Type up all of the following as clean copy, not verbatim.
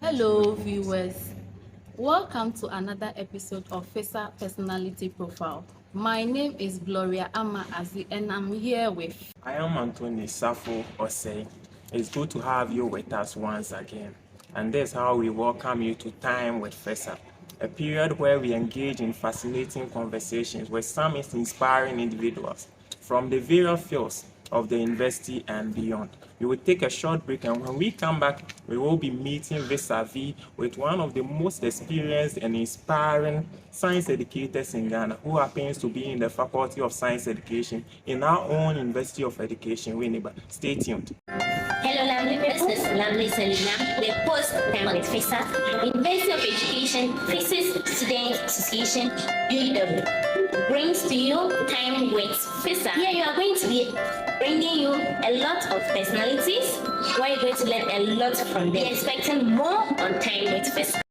Hello, viewers. Welcome to another episode of PHESA Personality Profile. My name is Gloria Ama-Azi, and I'm here with. I am Anthony Safo Osei. It's good to have you with us once again. And that's how we welcome you to Time with PHESA, a period where we engage in fascinating conversations with some inspiring individuals from the various fields of the university and beyond. We will take a short break, and when we come back, we will be meeting vis-a-vis with one of the most experienced and inspiring science educators in Ghana, who happens to be in the Faculty of Science Education in our own University of Education, WINNEBA. Stay tuned. Hello, lovely people. This is lovely Selena, the host of Time with PHESA, University of Education Physics Student Association, UEW, brings to you Time with PHESA. Here you are going to be bringing you a lot of personalities where you're going to learn a lot from them. Be expecting more on Time with PHESA.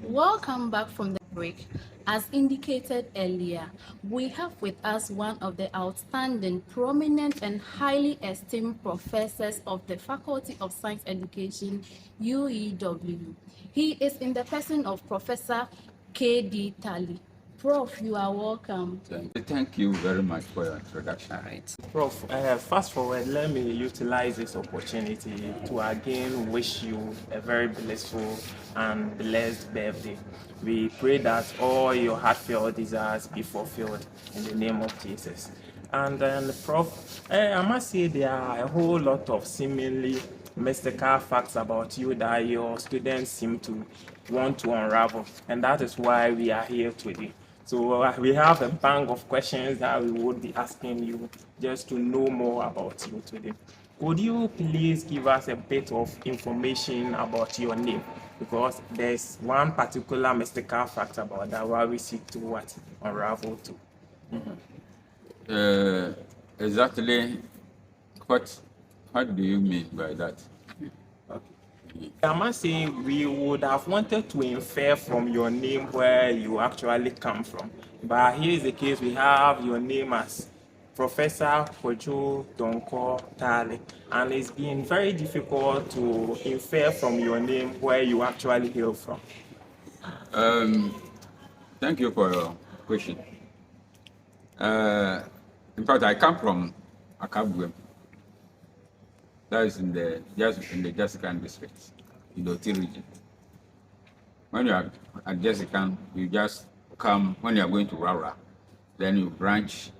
Welcome back from the break. As indicated earlier, we have with us one of the outstanding, prominent, and highly esteemed professors of the Faculty of Science Education, UEW. He is in the person of Professor K.D. Taale. Prof, you are welcome. Thank you very much for your introduction. Prof, fast forward, let me utilize this opportunity to again wish you a very blissful and blessed birthday. We pray that all your heartfelt desires be fulfilled in the name of Jesus. And Prof, I must say there are a whole lot of seemingly mystical facts about you that your students seem to want to unravel, and that is why we are here today. So we have a bank of questions that we would be asking you just to know more about you today. Could you please give us a bit of information about your name? Because there's one particular mystical fact about that why we seek to unravel to. Exactly what do you mean by that? I must say we would have wanted to infer from your name where you actually come from. But here is the case, we have your name as Professor Kojo Donko Taale, and it's been very difficult to infer from your name where you actually hail from. Thank you for your question. In fact, I come from Akabwem. That is in the Jessican district, in the Oti region. When you are at Jessican, you just come, when you are going to Rara, then you branch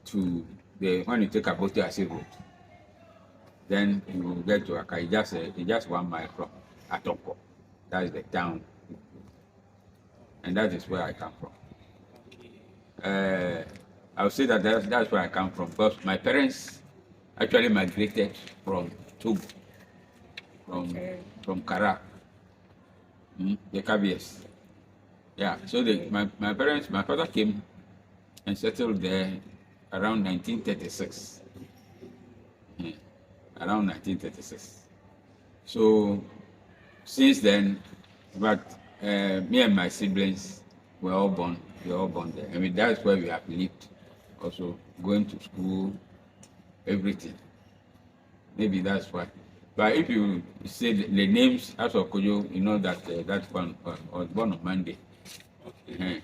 to when you take a Boti Ase road, then you will get to Aka. It's just 1 mile from Atoko. That is the town. And that is where I come from. I would say that that's where I come from, because my parents actually migrated from Togo, from Kara, the Kabies. Yeah, so my father came and settled there around 1936. Yeah, around 1936. So since then, but me and my siblings were all born there. I mean, that's where we have lived, also going to school, everything. Maybe that's why. But if you say the names as of Kojo, you know that that one was born on Monday. Okay.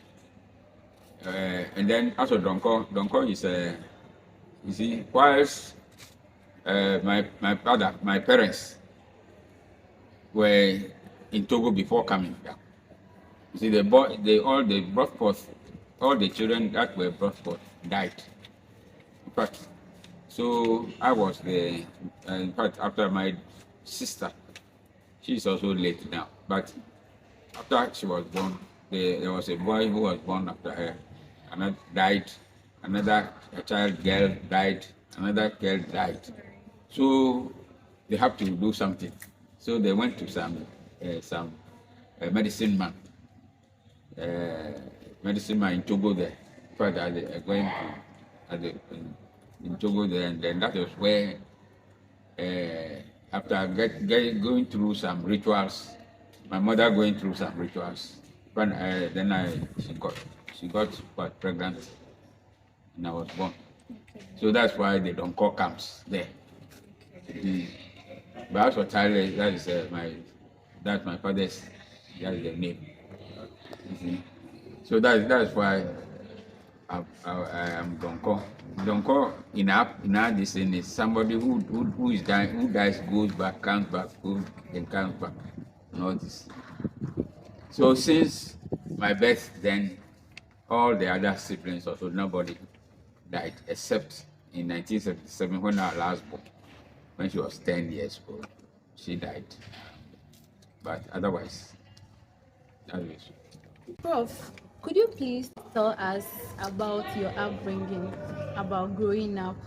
And then as of Donko is you see, whilst my parents were in Togo before coming back. You see, all the children that were brought forth died. In fact, so I was in fact, after my sister, she's also late now, but after she was born, there was a boy who was born after her, another died, girl died, another girl died. So they have to do something. So they went to some medicine man in Togo there. In fact, they going to in Togo there, and then that was where after going through some rituals, my mother going through some rituals, then she got pregnant, and I was born. Okay. So that's why the Donko comes there. But as for Taale, that is my father's, that is the name. You see? So that's why I am Donko. Donko in our this thing is somebody who is dying, who dies, goes back, comes back, goes and comes back, and all this. So since my birth, then all the other siblings also nobody died except in 1977 when our last born, when she was 10 years old, she died. But otherwise, that is. Prof, could you please tell us about your upbringing, about growing up?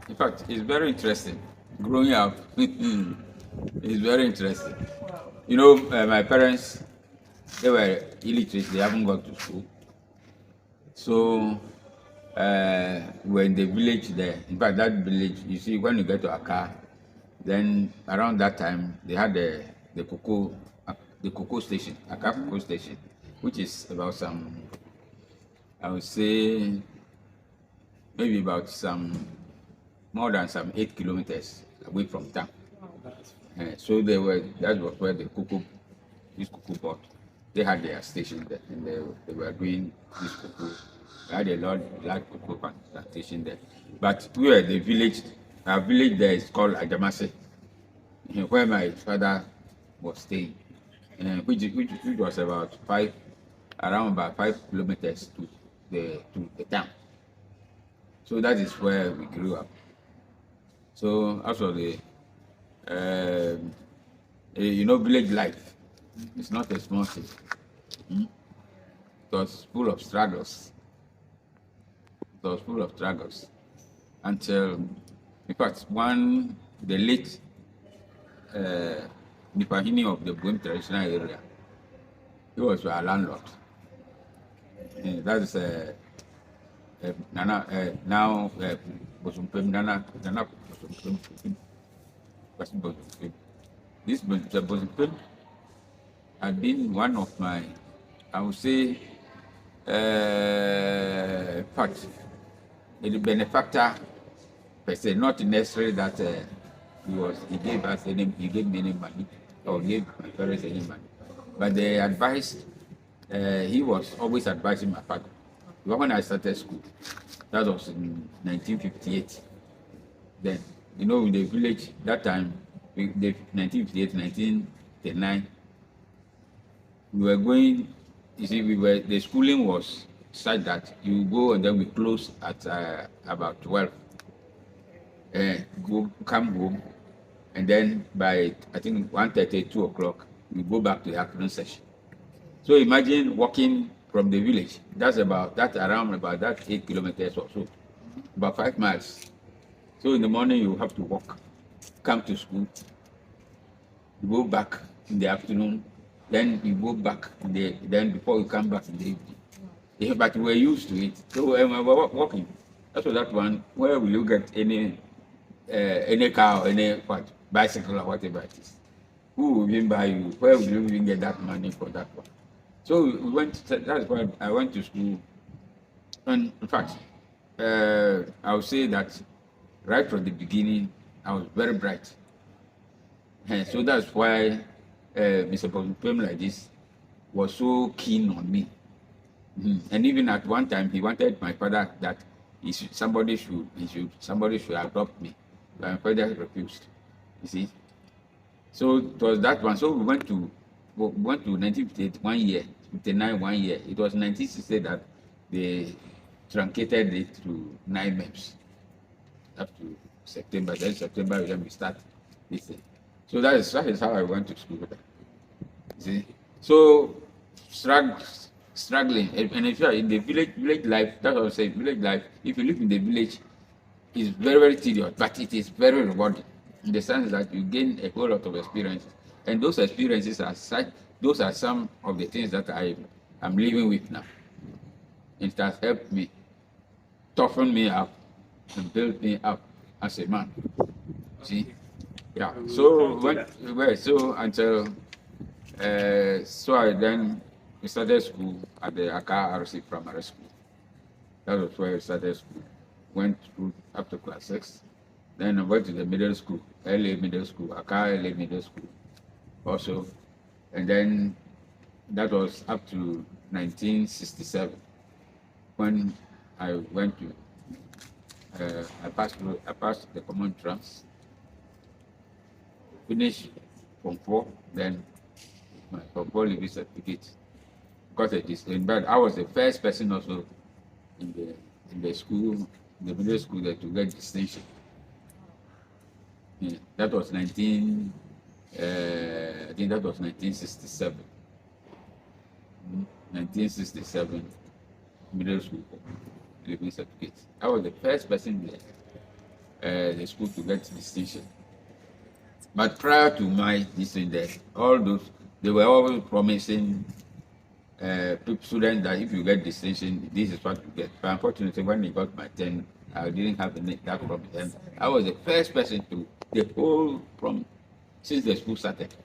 In fact, it's very interesting. Growing up, it's very interesting. You know, my parents, they were illiterate. They haven't gone to school. So, we're in the village there. In fact, that village, you see, when you get to Accra, then around that time, they had the cocoa station, Accra cocoa station, which is about some, I would say, maybe about some more than some 8 kilometers away from town. So that was where this cocoa pot, they had their station there, and they were doing this cocoa. They had a large cocoa plantation there. But we were the village, our village there is called Ajamase, where my father was staying, which was around about 5 kilometers to the town. So that is where we grew up. So as for the village life, it's not a small thing. It was full of struggles. It was full of struggles until, in fact, the late Nipahini of the Buim traditional area, he was our landlord. That is now Bosumpem Nana Bosumpem. This Bosumpem had been one of my, I would say, part, a benefactor per se, not necessarily that he gave me any money or gave my parents any money, but they advised. He was always advising my father. When I started school, that was in 1958. Then, in the village, that time, 1958, 1939, we were going, you see, the schooling was such that you go and then we close at about 12. Come home, and then by, I think, 1:30, 2 o'clock, we go back to the afternoon session. So imagine walking from the village, around about 8 kilometers or so, about 5 miles. So in the morning you have to walk, come to school, you go back in the afternoon, then you go back then before you come back in the evening. Yeah, but we're used to it. So we're walking. That's that one. Where will you get any car or any bicycle or whatever it is? Who will even buy you? Where will you even get that money for that one? So we went. That's why I went to school, and in fact, I would say that right from the beginning, I was very bright, and so that's why Mr. Bosumpem like this was so keen on me. And even at one time, he wanted my father that somebody should adopt me, but my father refused. You see, so it was that one. So we went to 1958 1 year, 59 1 year. It was 1960 that they truncated it to 9 months up to September. Then September we start this thing. So that is how I went to school. You see, so struggling, and if you are in the village life, that's what I say. Village life, if you live in the village, is very, very tedious, but it is very rewarding in the sense that you gain a whole lot of experiences, and those experiences those are some of the things that I am living with now. It has helped me, toughen me up, and build me up as a man. See, yeah. So until so I then started school at the Accra RC Primary School. That was where I started school. Went through up to class 6. Then I went to the middle school, LA Middle School, Accra LA Middle School also. And then that was up to 1967 when I went to, I passed the common trans, finished Form 4, then my Form 4 living certificate. Got a distinction, but I was the first person also in the school, in the middle school, that to get distinction. Yeah, that was I think that was 1967. 1967, middle school living certificate. I was the first person in the school to get distinction. But prior to my distinction, there, all those, they were always promising students that if you get distinction, this is what you get. But unfortunately, when I got my 10, I didn't have that promise. And I was the first person to the whole from since the school started.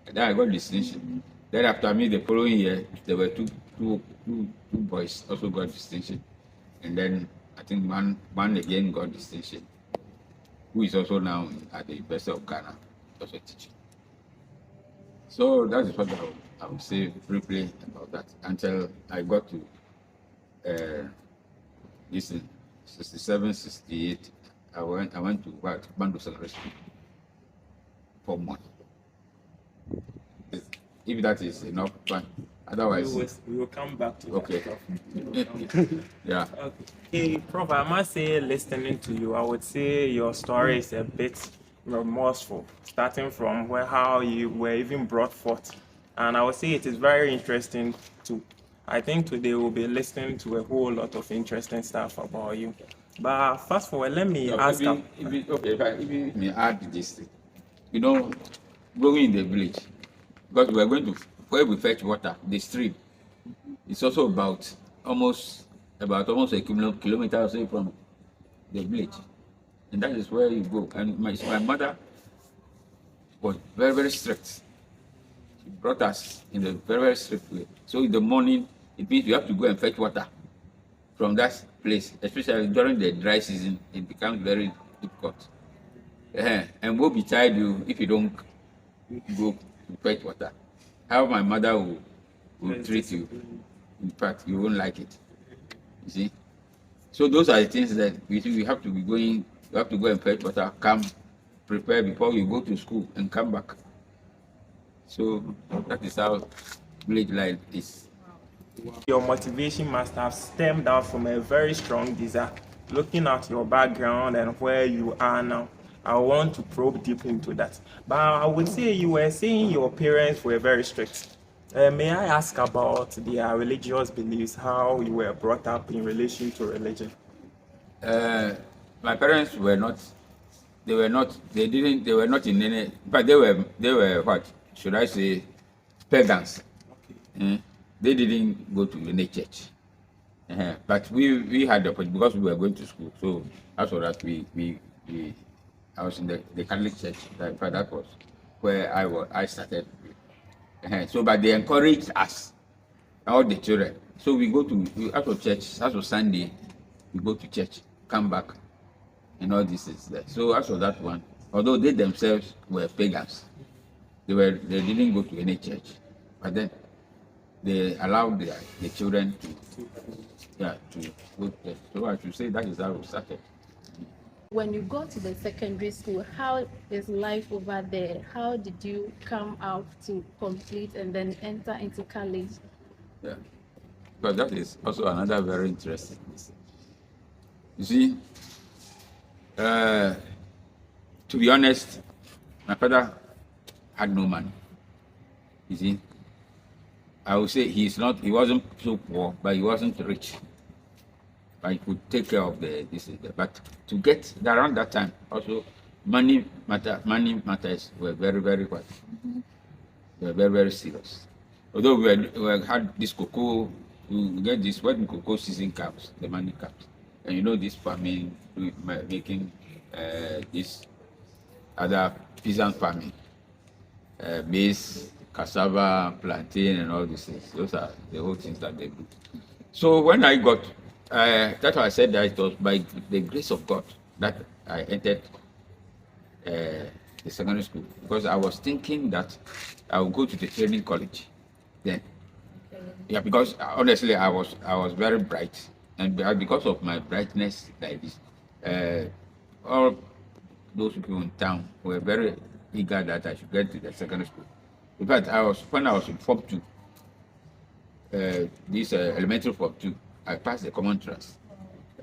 And then I got distinction. Then after me, the following year, there were two boys also got distinction. And then I think one again got distinction, who is also now at the University of Ghana, also teaching. So that is what I would say briefly about that until I got to this in 67, 68. I went to what Bando celebration for money. If that is enough, fine. Otherwise, we will come back to okay. that. Yeah. Okay. Hey, Prof, I must say, listening to you, I would say your story is a bit remorseful, starting from how you were even brought forth. And I would say it is very interesting too. I think today we'll be listening to a whole lot of interesting stuff about you. But fast forward, let me ask. If you may add this thing, you know, growing in the village, because we are going to where we fetch water, the stream. It's also about almost a kilometer or so from the village, and that is where you go. And my mother was very, very strict. She brought us in a very, very strict way. So in the morning, it means you have to go and fetch water from that place, especially during the dry season. It becomes very difficult. And we'll be tired you if you don't go to fetch water. How my mother will treat you. In fact, you won't like it. You see? So those are the things that we have to be going. You have to go and fetch water, come, prepare before you go to school and come back. So that is how village life is. Your motivation must have stemmed out from a very strong desire. Looking at your background and where you are now, I want to probe deep into that. But I would say you were saying your parents were very strict. May I ask about their religious beliefs, how you were brought up in relation to religion? My parents were not in any, but they were what should I say, pagans. Okay. They didn't go to any church. But we had the opportunity because we were going to school. So after that I was in the Catholic church. That was where I started. So but they encouraged us, all the children. So we after church, after Sunday, we go to church, come back, and all this is there. So after that one, although they themselves were pagans, they didn't go to any church, but then they allowed the children to go to church. So I should say that is how we started. When you go to the secondary school, how is life over there? How did you come out to complete and then enter into college? Yeah, but that is also another very interesting thing. You see, to be honest, my father had no money. You see, I would say he wasn't so poor, but he wasn't rich. I could take care of this. But to get around that time, also money matters were very, very what? They were very, very serious. Although we had this cocoa, we get this when cocoa season comes, the money comes, and you know this farming, making this other peasant farming, maize, cassava, plantain, and all these things. Those are the whole things that they do. So when I got that's why I said that it was by the grace of God that I entered the secondary school because I was thinking that I would go to the training college then. Yeah, because honestly, I was very bright, and because of my brightness like this, all those people in town were very eager that I should get to the secondary school. In fact, when I was in Form 2, this elementary Form 2, I passed the common trust.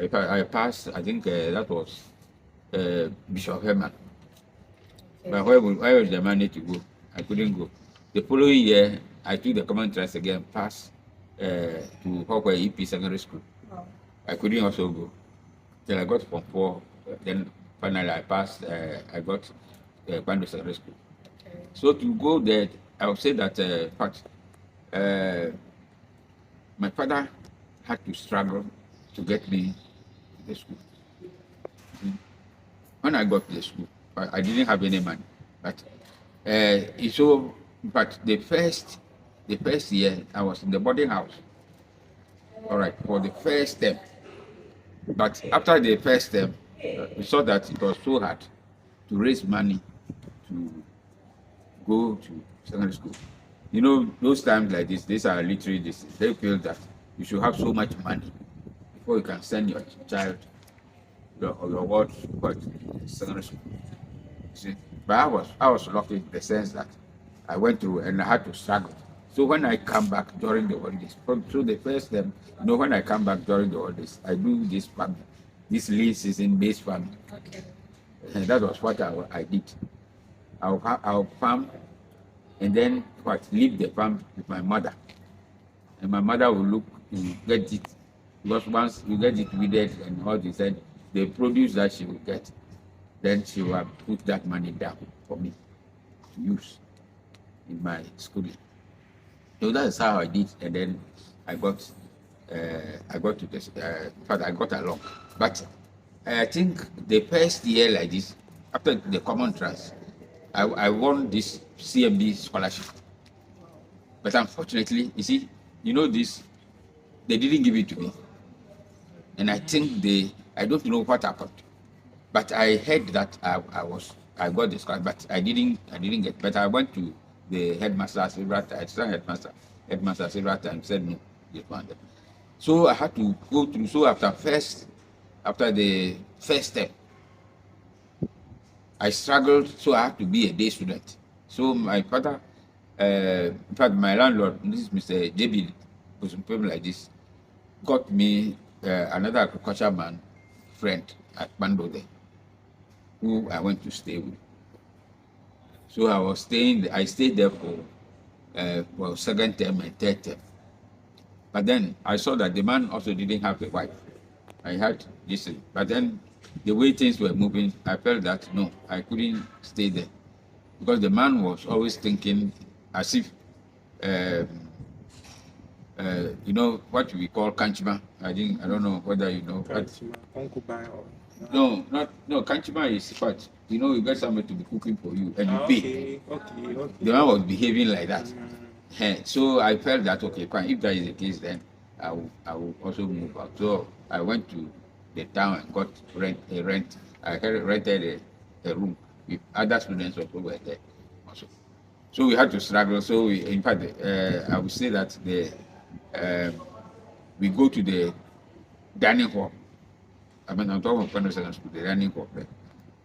I passed, I think that was Bishop Herman. But where was the money to go? I couldn't go. The following year, I took the common trust again, passed to Hawkeye EP Secondary School. Oh. I couldn't also go. Then I got Form 4. Then finally I passed. I got Bando Secondary School. Okay. So to go there, I would say that my father had to struggle to get me to the school. When I got to the school, I didn't have any money. But but the first year I was in the boarding house. All right, for the first term. But after the first term, we saw that it was so hard to raise money to go to secondary school. You know, those times like this, these are literally this. They feel that you should have so much money before you can send your child or your ward to secondary school. See, but I was lucky in the sense that I went through and I had to struggle. So when I come back during the holidays, so the first time, when I come back during the holidays, I do this farming, this lean season based farming. Okay. And that was what I did. I'll farm and then leave the farm with my mother. And my mother will look to get it. Because once you get it weeded and all this, and the produce that she will get, then she will put that money down for me to use in my schooling. So that's how I did, and then I got to this. I got along. But I think the first year like this, after the common trust, I won this CMD scholarship. But unfortunately, you see, this, they didn't give it to me, and I think I don't know what happened. But I heard that I got the scholarship, but I didn't get. But I went to the headmaster several times. Headmaster several times said no, this one. So I had to go through. So after the first step, I struggled. So I had to be a day student. So my father, in fact, my landlord, this is Mr. JB, was some people like this, got me another agriculture man friend at Bando there, who I went to stay with. So I stayed there for second term and third term. But then I saw that the man also didn't have a wife. I had this, but then the way things were moving, I felt that no, I couldn't stay there. Because the man was always thinking as if, what we call kanchima. I don't know whether you know. Concubine or... No, kanchima is what, you get somebody to be cooking for you and you pay. Okay. The man was behaving like that. So I felt that, okay, fine, if that is the case, then I will also move out. So I went to the town and got a rent. I rented a room with other students who were there also. So we had to struggle. So in fact, I would say that we go to the dining hall. I'm talking about primary secondary school, the dining hall.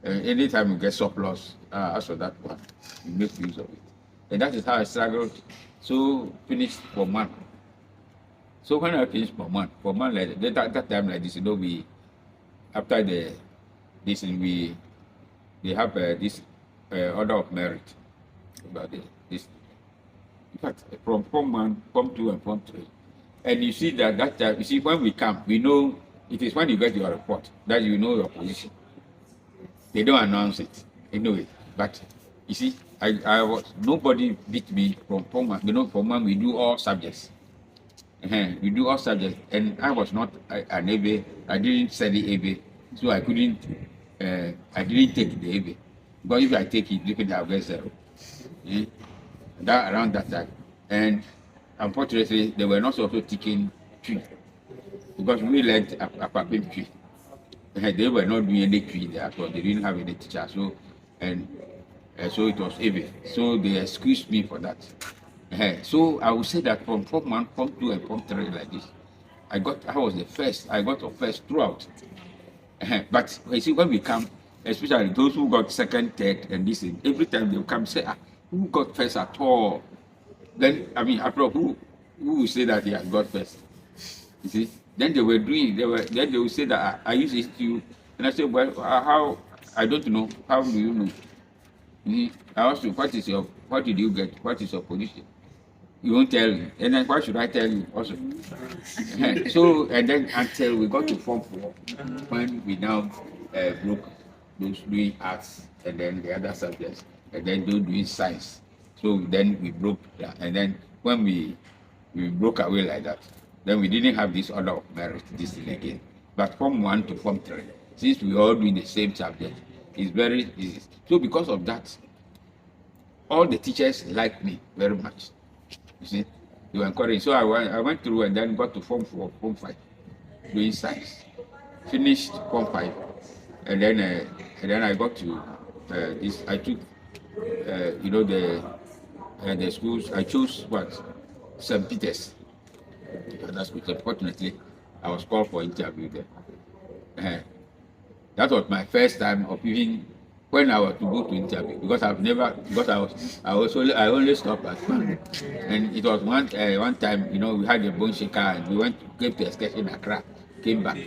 Anytime we get surplus, as for that one, we make use of it. And that is how I struggled. So finished for month. So when I finished for month like that time like this, we after they have this order of merit about this. In fact, from Form 1, Form 2, and Form 3. And you see that time, you see, when we come, we know it is when you get your report that you know your position. They don't announce it anyway. But you see, nobody beat me from Form 1. Form 1 we do all subjects. We do all subjects, and I was not an ABA. I didn't study ABA, so I couldn't. I didn't take the ABA. But if I take it, definitely I'll get 0. Around that time, and unfortunately, they were not also taking tree because we learned a papin tree. They were not doing any tree there, so they didn't have any teacher. So and so it was heavy. So they excused me for that. So I would say that from Form 1, Form 2, and Form 3 like this, I was the first. I got the first throughout. But you see, when we come, especially those who got second, third, and this thing, every time they come say, who got first at all? Then, I mean, after all, who will say that he has got first? You see? Then they were doing, then they will say that I use it to, and I said, well, how, I don't know, how do you know? I asked you, what did you get? What is your position? You won't tell me. And then why should I tell you also? So, and then until we got to Form 4, when we now broke those doing arts and then the other subjects, and then those doing science. So then we broke that. And then when we broke away like that, then we didn't have this order of merit, this thing again. But Form 1 to Form 3, since we all doing the same subject, it's very easy. So because of that, all the teachers liked me very much. You see, they were encouraged. So I went through and then got to Form 4, Form 5, doing science. Finished Form 5, and then I got to this. I took, the schools. I chose what? St. Peter's. That's good. Unfortunately, I was called for interview there. That was my first time of even when I was to go to interview, because I only stopped at one. And it was one time, we had a bone shaker and we came to excursion in Accra, came back.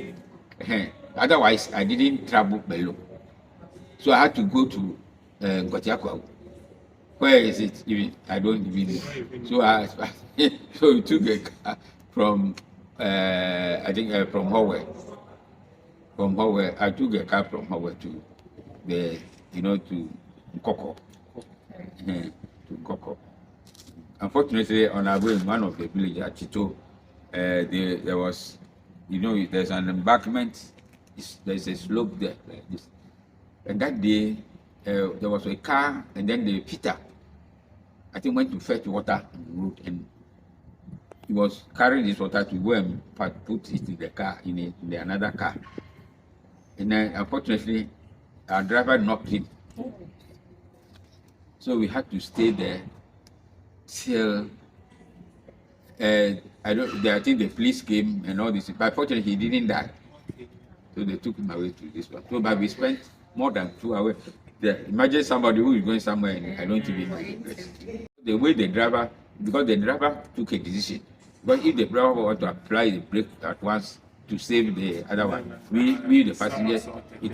Otherwise, I didn't travel below. So I had to go to Ngotiakwa. Where is it even? I don't even know. So we took a car from, from Howell. From Howell, I took a car from Howell to to Nkoko. To Nkoko. Unfortunately, on our way in one of the villages at Chito, there was, there's an embankment, there's a slope there like this. And that day, there was a car, and then the fitter, I think, went to fetch water on the road, and he was carrying this water to go and put it in the car, in another car. And then, unfortunately, our driver knocked him. So we had to stay there till I think the police came and all this. But fortunately, he didn't die. So they took him away to this one. So, but we spent more than 2 hours there. Imagine somebody who is going somewhere and I don't even know the place. The way because the driver took a decision. But if the driver want to apply the brake at once to save the other one, we the passengers, we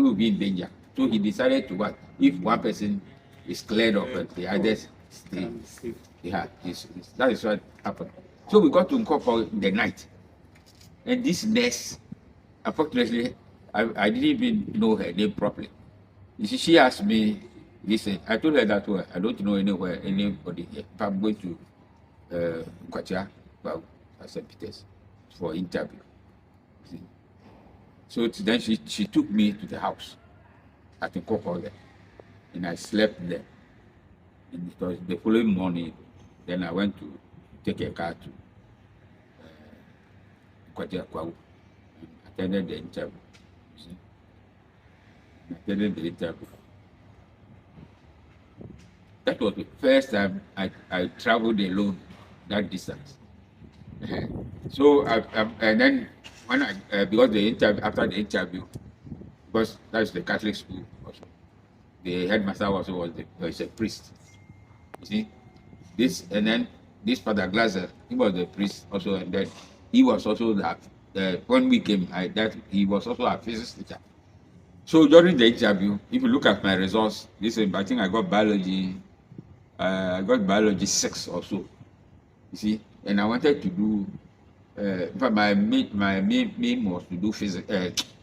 will be in danger. So he decided to what? If one person is cleared off and the others stay. That is what happened. So we got to Nkoko in the night. And this nurse, unfortunately, I didn't even know her name properly. You see, she asked me, listen, I told her that I don't know anybody here. If I'm going to Kwacha, St. Peter's for interview. See? So then she took me to the house at Nkoko there. And I slept there. And it was the following morning, then I went to take a car to Kwacha and attended the interview. See? Attended the interview. That was the first time I traveled alone that distance. So and then when because after the interview, because that's the Catholic school also, the headmaster also was a priest. You see, and then this Father Glaser, he was the priest also, and then he was also when we came, he was also a physics teacher. So during the interview, if you look at my results, I think I got biology. I got biology 6 or so. You see, and I wanted to do. But my main was to do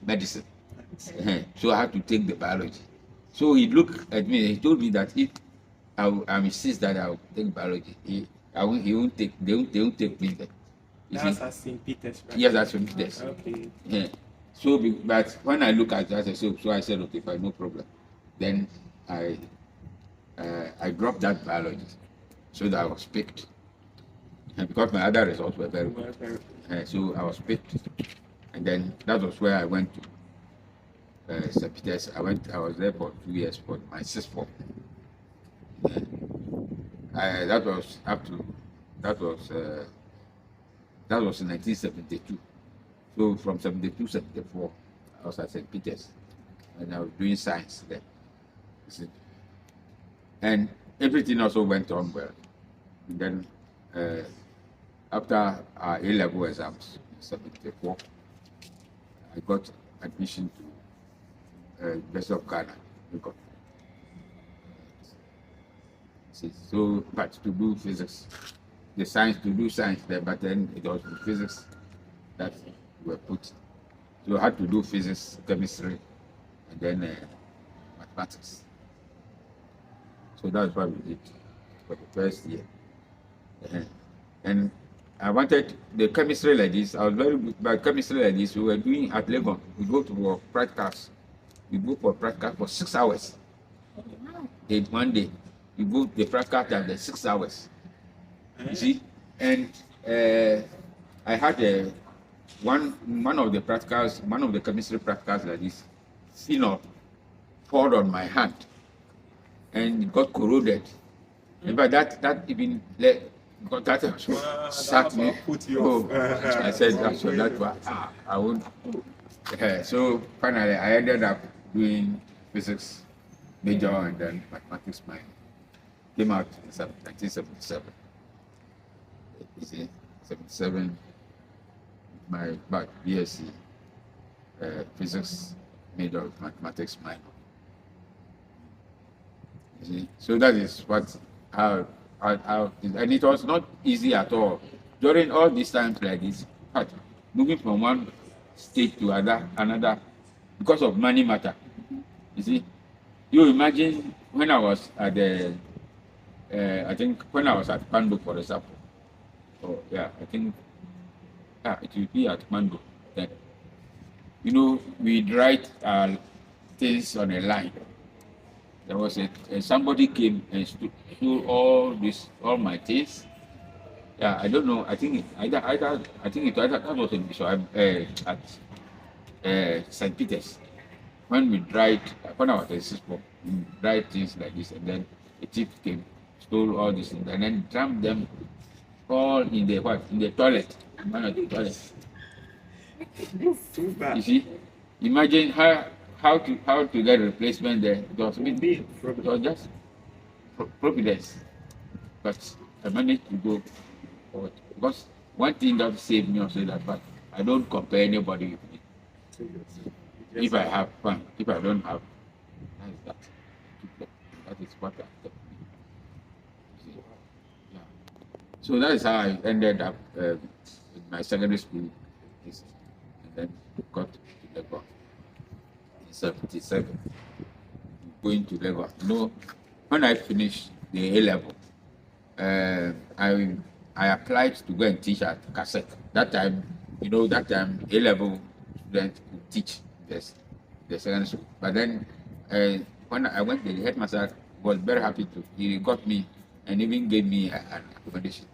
medicine. So I had to take the biology. So he looked at me. He told me that if I insist that I will take biology, they won't take me there. That's at St. Peter's, right? Yes, that's St. Peter's. Okay. Yeah. So, but when I look at that, so I said, okay, fine, no problem. Then I dropped that biology, so that I was picked. And because my other results were very good, so I was picked. And then that was where I went to St. Peter's. I was there for 2 years for my sixth form. That was that was in 1972. So from 72, 74, I was at St. Peter's and I was doing science there. And everything also went on well. And then after our A-level exams in 74, I got admission to University of Ghana. So, but to do physics, to do science there, but then it was physics that were put. So I had to do physics, chemistry, and then mathematics. So that's what we did for the first year. And I wanted the chemistry like this. I was very good by chemistry like this. We were doing at Legon. We go to practicals. We go for practical for 6 hours. In one day, we go the practical time, the 6 hours. You see, and I had one of the practicals, one of the chemistry practicals like this, phenol poured on my hand, and it got corroded. But that even because that also sat me. Oh, I said that's what I won't. So finally, I ended up doing physics major and then mathematics minor. Came out in 1977. You see, 77. My BSc physics major, mathematics minor. You see, so that is how and it was not easy at all during all these times like this. But moving from one state to another because of money matter. You see, you imagine when I was at the I think when I was at Pando, for example. Oh yeah, I think it will be at Mando. Then we'd write things on a line. There was somebody came and stole all my things. Yeah, I don't know. I think that was in at St. Peter's. When I was in system, we write things like this, and then a thief came, stole all these things, and then dumped them all in the toilet. One of the toilets. You see, imagine how to get replacement there. It was just providence, but I managed to go forward because one thing that saved me also that, but I don't compare anybody with me. If I have fun, if I don't have, that is what I get. Yeah. So that is how I ended up in my secondary school, and then got to Lagos in 77. Going to Lagos. When I finished the A-level, I applied to go and teach at Cassette. That time A-level students could teach the secondary school. But then when I went there, the headmaster was very happy he got me and even gave me an accommodation.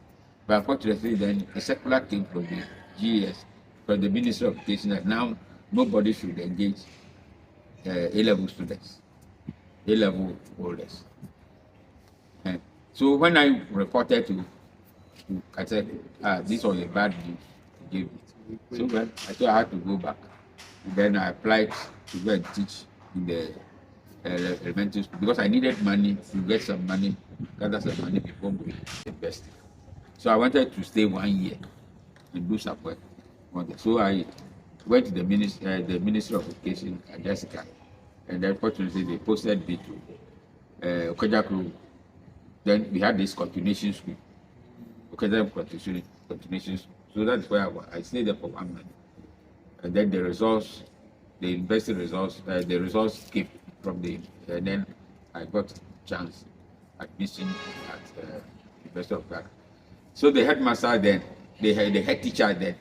But unfortunately, then a circular came from the GES, from the Ministry of Education, that now nobody should engage A-level students, A-level holders. And so when I reported I said, this was a bad news to give it. So I thought I had to go back. And then I applied to go and teach in the elementary school because I needed money to get some money, gather some money before going to university. So I wanted to stay 1 year and do some work. So I went to the Ministry of Education at Jessica, and then fortunately they posted me to Okajakru. Then we had this continuation school, continuation school. So that's where I stayed there for 1 month. And then the university results, the results came from and then I got chance admission at University of Ghana. So the headmaster then, the head teacher then.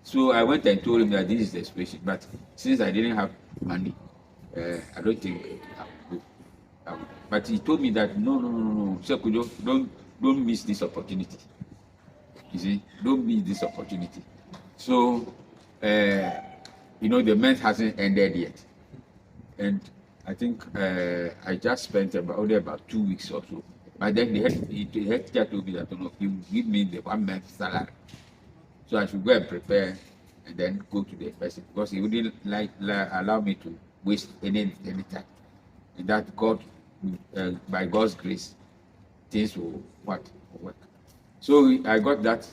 So I went and told him that this is the situation, but since I didn't have money, I don't think I would go. But he told me that no, Sekujo, don't miss this opportunity. You see, don't miss this opportunity. So, the month hasn't ended yet. and I think I just spent only about 2 weeks or so. But then the head teacher told me that he will give me the 1 month salary, so I should go and prepare and then go to the university, because he wouldn't allow me to waste any time. And that God, by God's grace, things will work. So I got that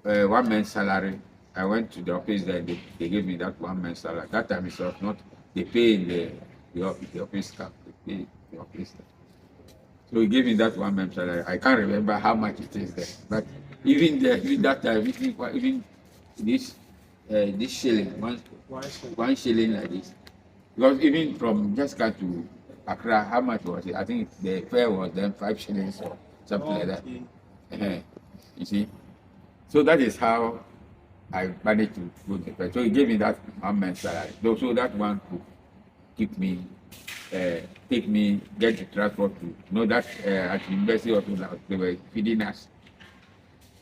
1 month salary. I went to the office there. They gave me that 1 month salary. That time itself, not they pay in the office staff. They pay the office staff. So he gave me that 1 month salary. I can't remember how much it is there, but even there, even that time, even this shilling, one shilling like this, because even from Jessica to Accra, how much was it? I think the fare was then 5 shillings or something like that. You see, so that is how I managed to go to the fare. So he gave me that 1 month salary. So that one could keep me, take me, get the transport to. That at the university of they were feeding us.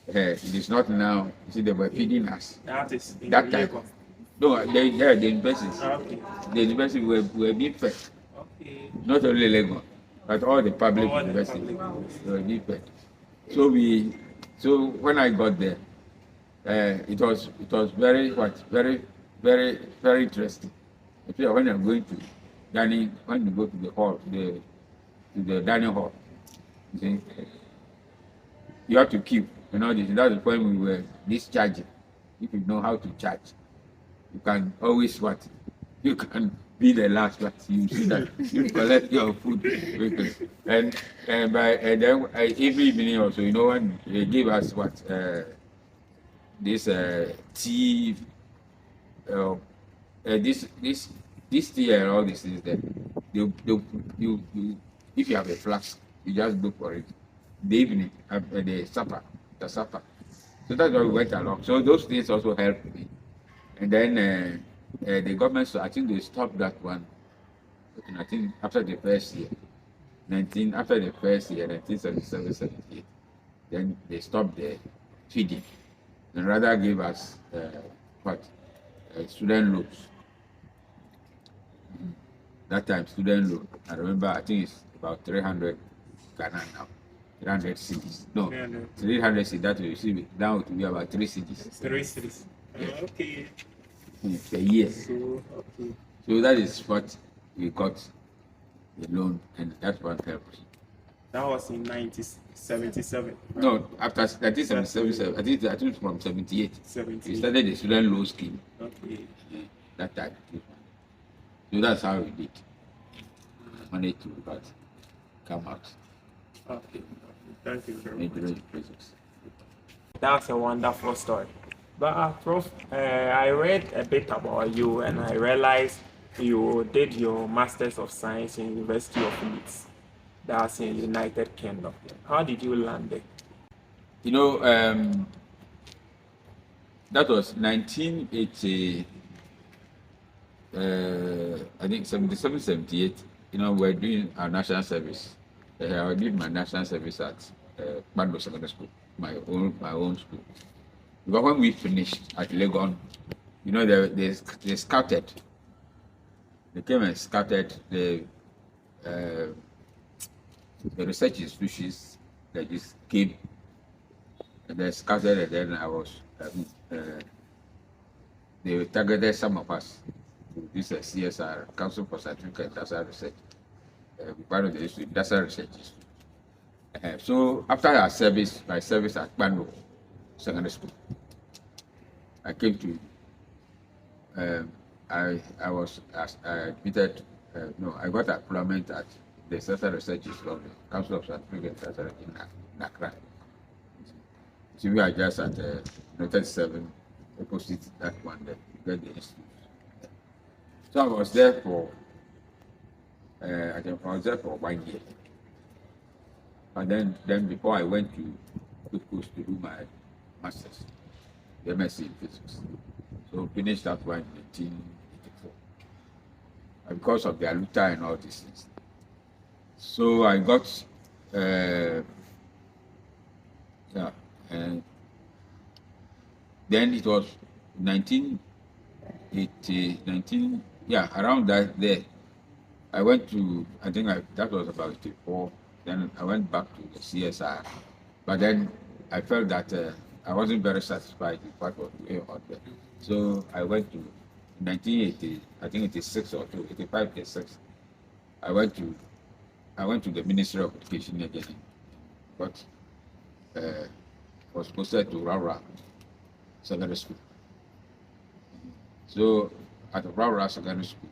It is not now. You see, they were feeding us. That is in that time. Lagos. No, the universities. Okay. The university were being fed. Okay. Not only Lagos, but all the public universities were being fed. So when I got there, it was very interesting. When I'm going to dining, when you go to the hall, to the dining hall, you have to keep. That's the point we were discharging. If you know how to charge, you can always you can be the last, but you see that you collect your food quickly. And then every evening also, when they give us this tea, this tea and all these things, then you if you have a flask, you just go for it. The evening, the supper. So that's why we went along. So those things also helped me. And then the government, so I think they stopped that one. And I think after the first year, 1977, 78, then they stopped the feeding and rather gave us student loans. That time, student loan. I remember, I think it's about 300 Ghana now. 300 cities. No, 300 cities. That you see, now it will be about 3 cities. 3 cities. Okay. Per year. So, okay. So that is what we got the loan, and that's what helped. That was in 1977. Right? No, after 1977, I think from 78. 78. We started the student loan scheme. Okay. That time. So that's how we did. Managed to come out. Okay. Thank you very much. Much. That's a wonderful story. But Prof, I read a bit about you, and I realized you did your Masters of Science in University of Leeds. That's in United Kingdom. How did you land there? That was 1980. I think 77, 78. We're doing our national service. I did my national service at Bando Secondary School, my own school. But when we finished at Legon, they scouted. They came and scouted the research institutions that just came. And they scouted, and then they targeted some of us to this CSR, Council for Scientific and Industrial Research. Part of the industrial research. So after my service at Bando Secondary School, I came to. I was admitted. I got employment at the Social Research Institute, Council of Scientific and Industrial in Accra. So we are just at 37, opposite that one. Then get the institute. So I was there for. I was there for 1 year, and then before I went to Cape Coast to do my masters, the MSc in physics. So finished that one in 1984, and because of the aluta and all these things. So I got and then it was 1980, around that there. I went to, I think that was about 84. Then I went back to the CSR. But then I felt that I wasn't very satisfied with what was going on there. So I went to 1980, I think 86 or 85, 86. I went to the Ministry of Education again, but was posted to Rara Secondary School. So at Rara Secondary School,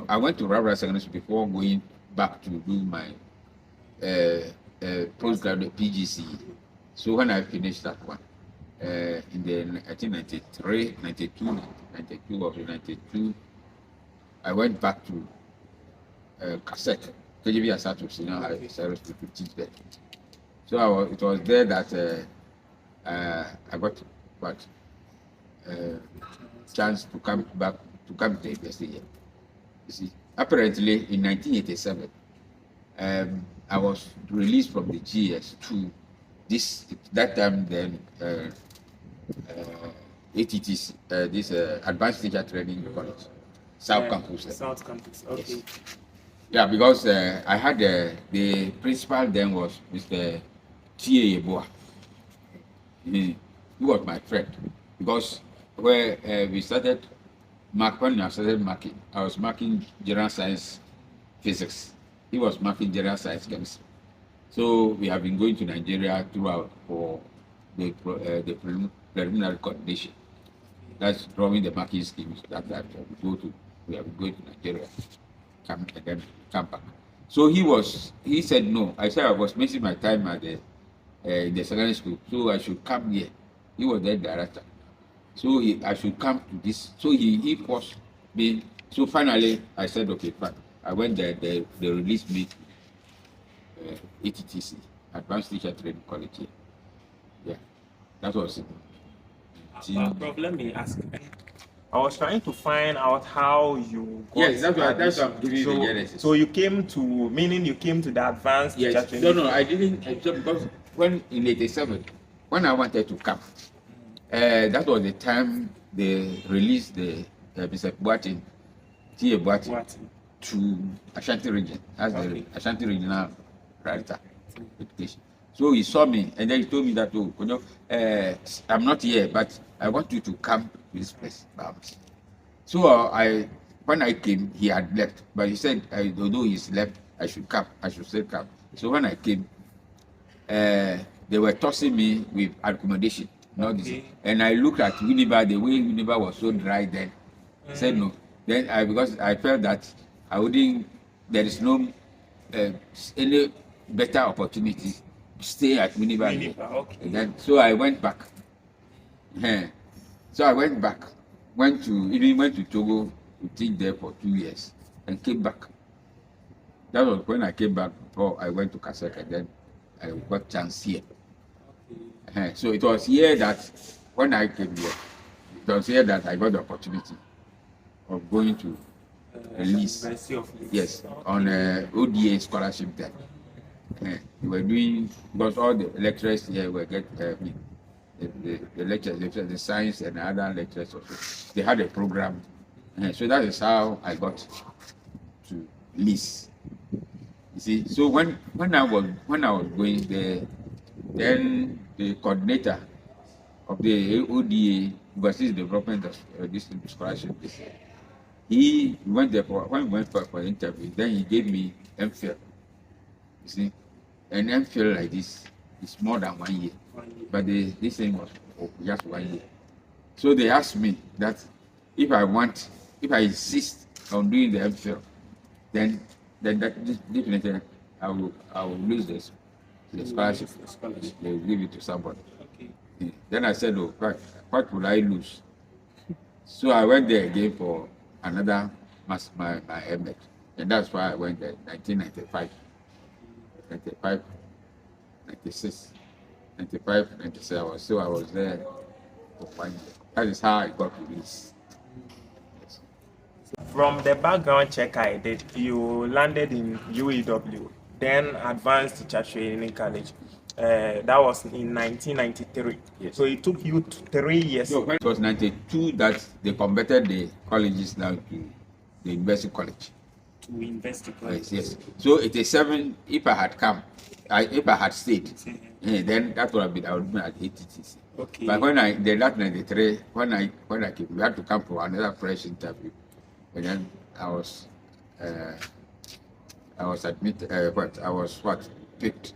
I went to Rara Secondary School before going back to do my postgraduate PGC. So when I finished that one, in the I think 93, 92 or 92, I went back to cassette. KGB Asato Senior High Service to teach there. So it was there that I got chance to come back to come to the university here. You see, apparently in 1987, I was released from the GS to that time then ATTC, this Advanced Teacher Training College, South Campus. South Campus, okay. Yes. Yeah, because I had the principal then was Mr. T.A. Yeboah. He was my friend because where we started when I started marking, I was marking general science physics. He was marking general science chemistry. So we have been going to Nigeria throughout for the preliminary coordination. That's drawing the marking schemes that we have been going to Nigeria, and then come back. So he said no. I said I was wasting my time at the secondary school, so I should come here. He was the director. So I should come to this. So he forced me. So finally I said okay, fine. I went there, they released me to ATTC, Advanced Teacher Training College. Yeah, that was it. Prof, let me ask. I was trying to find out how you got. Yes, that's what I'm giving you the genesis. So you came to the Advanced Teacher Training? No, I didn't. Because when in 87, when I wanted to come, that was the time they released the Mr. Boatin, T.A. Boatin, to Ashanti region as the Ashanti regional writer education. So he saw me and then he told me that, I'm not here, but I want you to come to this place. So when I came, he had left, but he said, although he's left, I should still come. So when I came, they were tossing me with accommodation, and I looked at WINNEBA, the way WINNEBA was so dry then. I said no. Then because I felt that there is no any better opportunity to stay at WINNEBA. Okay. And then, so I went back. So I went back, went to Togo to teach there for 2 years and came back. That was when I came back before I went to Kasek, and then I got chance here. So it was here that when I came here, it was here that I got the opportunity of going to Leeds. Yes, on ODA scholarship there. We were doing, because all the lecturers here were the lectures, the science and other lectures also. They had a program. So that is how I got to Leeds. You see, so when I was going there, then the coordinator of the ODA, Overseas Development this scholarship, he went there when we went for an interview. Then he gave me MPhil. You see, an MPhil like this is more than 1 year, but this thing was just 1 year. So they asked me that if I insist on doing the MPhil, then that definitely I will lose this. The scholarship. They will give it to somebody. Okay. Then I said, oh, what will I lose? So I went there again for another my MPhil. And that's why I went there in 1995. 95, 96, 95, 97. So I was there for 1 year. That is how I got to this. Yes. From the background check I did, you landed in UEW, then Advanced Teacher Training College. That was in 1993. Yes. So it took you 3 years. So when it was 92 that they converted the colleges now to the university college. To university college. Yes. So it is 7. If I had come, if I had stayed, then that would have been, I would have been at ATTC. Okay. But when I did that 93, when I came, we had to come for another fresh interview, and then I was admitted. I was picked.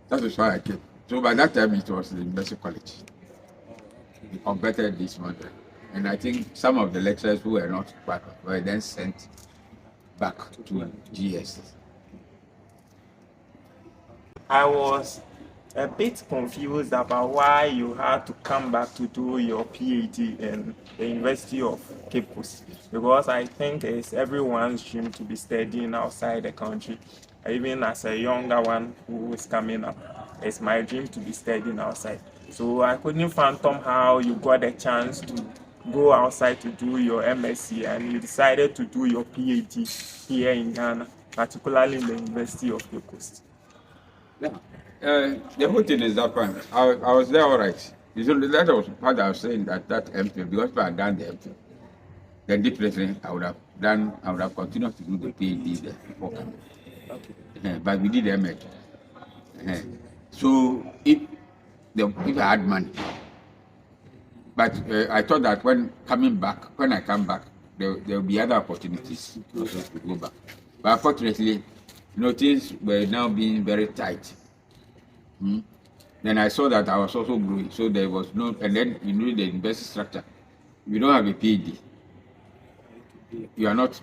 That is why I came. So by that time it was the university college. We completed this model, and I think some of the lecturers who were not part of were then sent back to GS. I was a bit confused about why you had to come back to do your PhD in the University of Cape Coast, because I think it's everyone's dream to be studying outside the country. Even as a younger one who is coming up, it's my dream to be studying outside. So I couldn't fathom how you got a chance to go outside to do your MSc and you decided to do your PhD here in Ghana, particularly in the University of Cape Coast. Yeah. The whole thing is that fine. I was there all right. That was what I was saying, that MPhil, because if I had done the MPhil, then definitely I would have continued to do the PhD there before coming. Okay. But we did MA. So if I had money, but I thought that when I come back, there will be other opportunities also to go back. But unfortunately, things were now being very tight. Then I saw that I was also growing, so there was no, and then the university structure. If you don't have a PhD, you are not.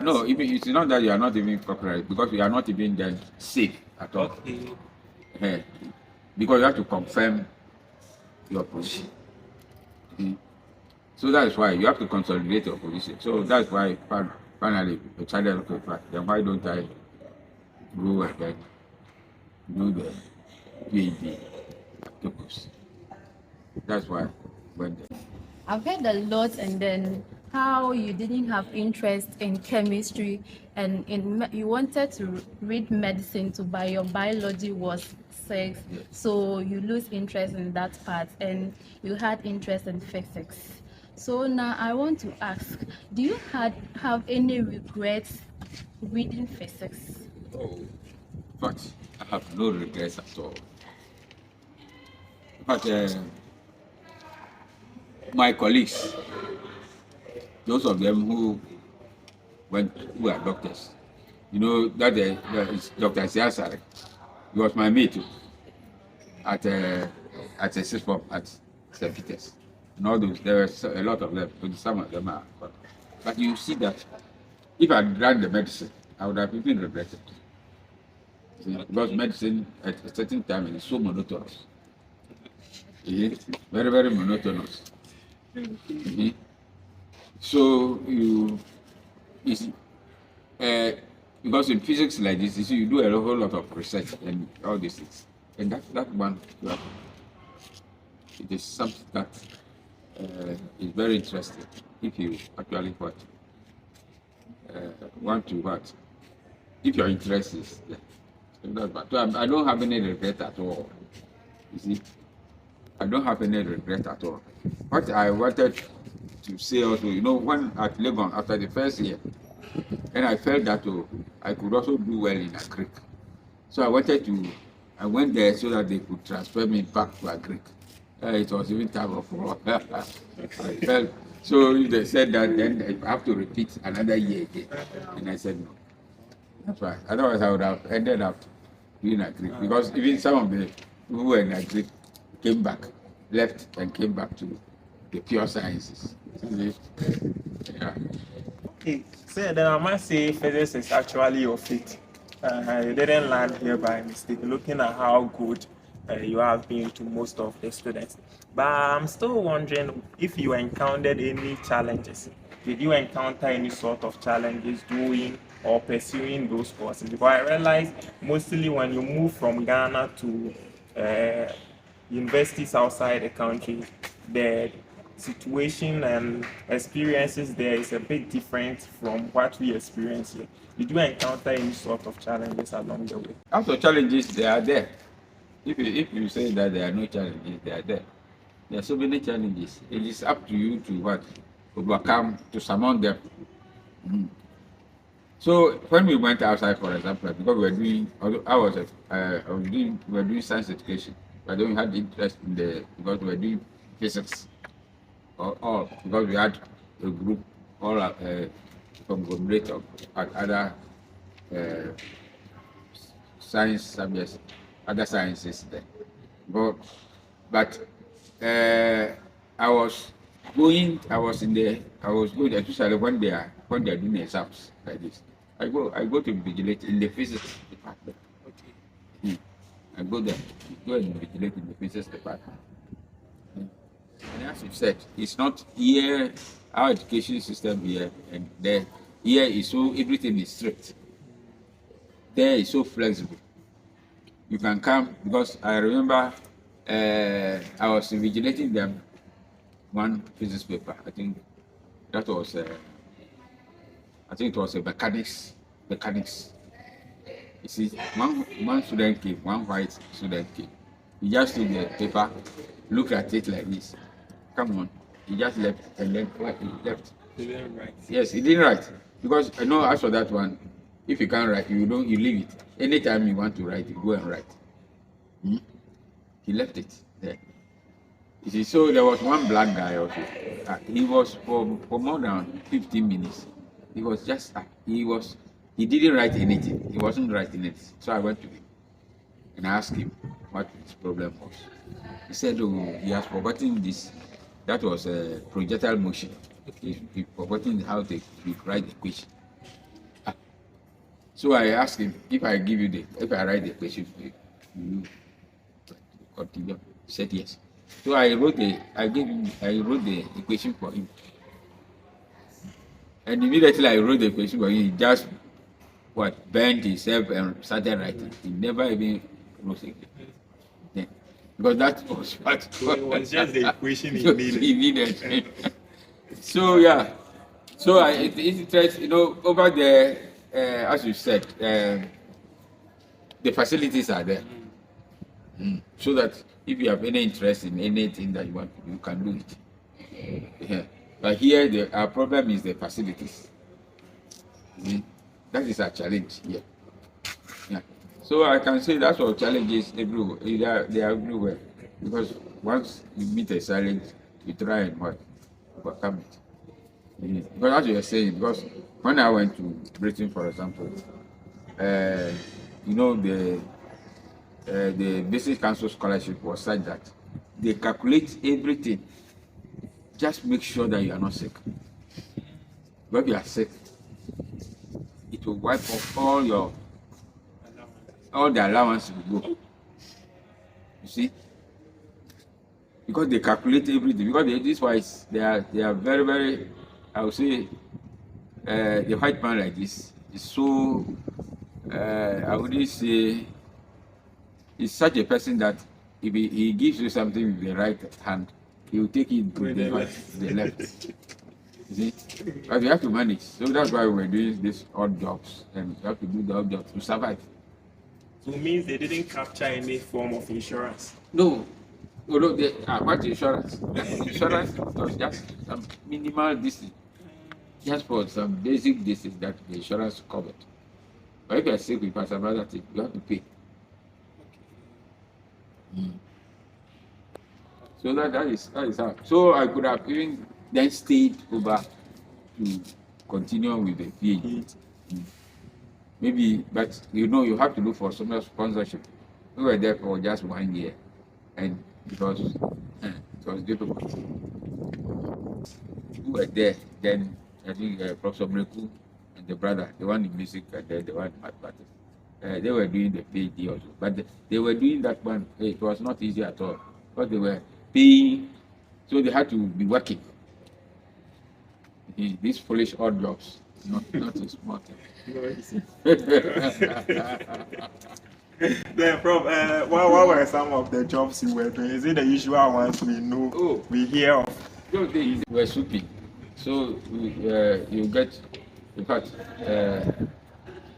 No, it's not that you are not even copyright, because you are not even then safe at all. Okay. Because you have to confirm your position. So that is why you have to consolidate your position. So that's why finally I decided, okay, fine, then why don't I go and then do the PhD at Cape Coast? That's why I went there. I've heard a lot, and then how you didn't have interest in chemistry, and you wanted to read medicine too, but your biology was 6, so you lose interest in that part, and you had interest in physics. So now I want to ask, do you have any regrets reading physics? Oh, but I have no regrets at all. But my colleagues, those of them who are doctors, that is Dr. Siasare. He was my mate at a sixth form at St. Peter's. And all those, there were a lot of them, but some of them are. But you see that if I had done the medicine, I would have even regretted. Because medicine at a certain time is so monotonous. Very, very monotonous. So because in physics like this, you see, you do a whole lot of research and all these things, and that one, it is something that is very interesting if you actually want to if your interest is there. So I don't have any regret at all. You see, I don't have any regret at all. What I wanted to say also, when at Legon after the first year, and I felt that I could also do well in Agric. So I went there so that they could transfer me back to Agric. It was even time of war. I felt, so they said that then I have to repeat another year again. And I said no. That's why. Otherwise I would have ended up doing Agric. Because even some of the who were in Agric came back, left and came back to the pure sciences. Yeah. Okay, so then I must say physics is actually your fate. You didn't land here by mistake, looking at how good you have been to most of the students. But I'm still wondering if you encountered any challenges. Did you encounter any sort of challenges doing or pursuing those courses? Because I realized mostly when you move from Ghana to universities outside the country, the situation and experiences there is a bit different from what we experience here. Did you encounter any sort of challenges along the way? As for challenges, they are there. If you say that there are no challenges, they are there. There are so many challenges. It is up to you to overcome, to summon them. So when we went outside, for example, because we were doing, we were doing science education, but then we had interest in because we were doing physics, all because we had a group, all from collaborator at other science subjects, other sciences there. But I was going, especially when they are doing exams like this. I go to vigilate in the physics department. Okay. I go there, go and vigilate in the physics department. And as you said, it's not here, our education system here and there. Here is so, everything is strict. There is so flexible. You can come, because I remember I was invigilating them one physics paper. I think that was it was a mechanics. You see, one student came, one white student came. He just took the paper, looked at it like this. Come on. He just left and then he left. He didn't write. Yes, he didn't write. Because I know as for that one, if you can't write, you leave it. Anytime you want to write, you go and write. He left it there. You see, so there was one black guy also. He was for more than 15 minutes. He was just he didn't write anything. He wasn't writing it. So I went to him and I asked him what his problem was. He said, oh, he has forgotten this. That was a projectile motion. He forgotten how to write the equation. So I asked him, if I write the equation for you, will you continue? He said yes. So I wrote the equation for him. And immediately I wrote the equation for him, he just bent himself and started writing. He never even wrote it. Yeah. Because that was what it was just the equation he needed. So yeah. So it's interesting, over there, as you said, the facilities are there. So that if you have any interest in anything that you want to do, you can do it. Yeah. But here, our problem is the facilities. That is our challenge here. Yeah. So I can say that's our challenges everywhere. They are everywhere. Because once you meet a challenge, you try and overcome it. Because as you were saying, because when I went to Britain, for example, the basic council scholarship was such that they calculate everything. Just make sure that you are not sick. When you are sick, it will wipe off all the allowance will go. You see? Because they calculate everything. Because this wise they are very, very, I would say, the white man like this is so, I wouldn't say, he's such a person that if he gives you something with the right hand, he will take it with the left. You see? But you have to manage. So that's why we're doing these odd jobs, and you have to do the odd jobs to survive. So it means they didn't capture any form of insurance. No. Although what insurance? Insurance was just some minimal distance. Just for some basic distance that the insurance covered. But if you are sick with some other thing, you have to pay. So that is how. So I could have even then stayed over to continue with the PhD. Maybe, but you have to look for some sponsorship. We were there for just 1 year, and because it was difficult. We were there, then I think Professor Breku and the brother, the one in music and the one in mathematics, they were doing the PhD also. But they were doing that one, it was not easy at all. But they were paying, so they had to be working. These foolish odd jobs, not a smart thing. Then, Prof, what were some of the jobs you were doing? Is it the usual ones we know, we hear of? Those days were sweeping. So you get, in fact,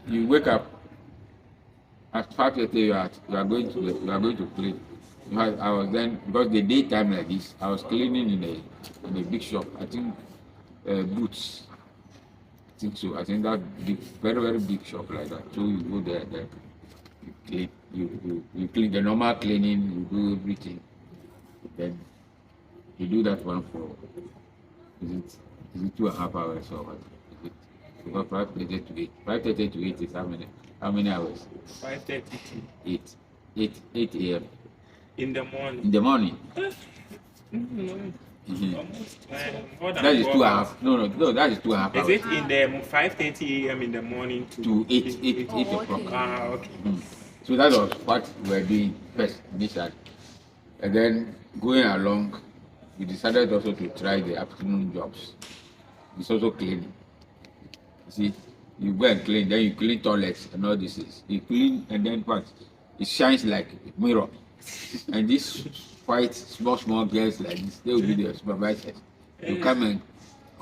you wake up at 5:30. You are going to clean. I was then, because the daytime like this, I was cleaning in a big shop. I think Boots. I think so. I think that big, very very big shop like that. So you go there, then you clean the normal cleaning, you do everything. Then you do that one for is it 2.5 hours or what? Is it because 5:30 to 8? 5:30 to 8 is how many? How many hours? 5:30 to 8 a.m. in the morning. in the morning. Almost more than That is 12 hours. 2.5. No, that is 2.5 Is hours. it in the 5:30 a.m. in the morning To 8 Oh, o'clock. okay. Ah, okay. So that was what we were doing first initially. And then going along, we decided also to try the afternoon jobs. It's also cleaning. You see, you go and clean, then you clean toilets and all this is. You clean and then what? It shines like a mirror. And these white small girls like this, they will be the supervisors. You come and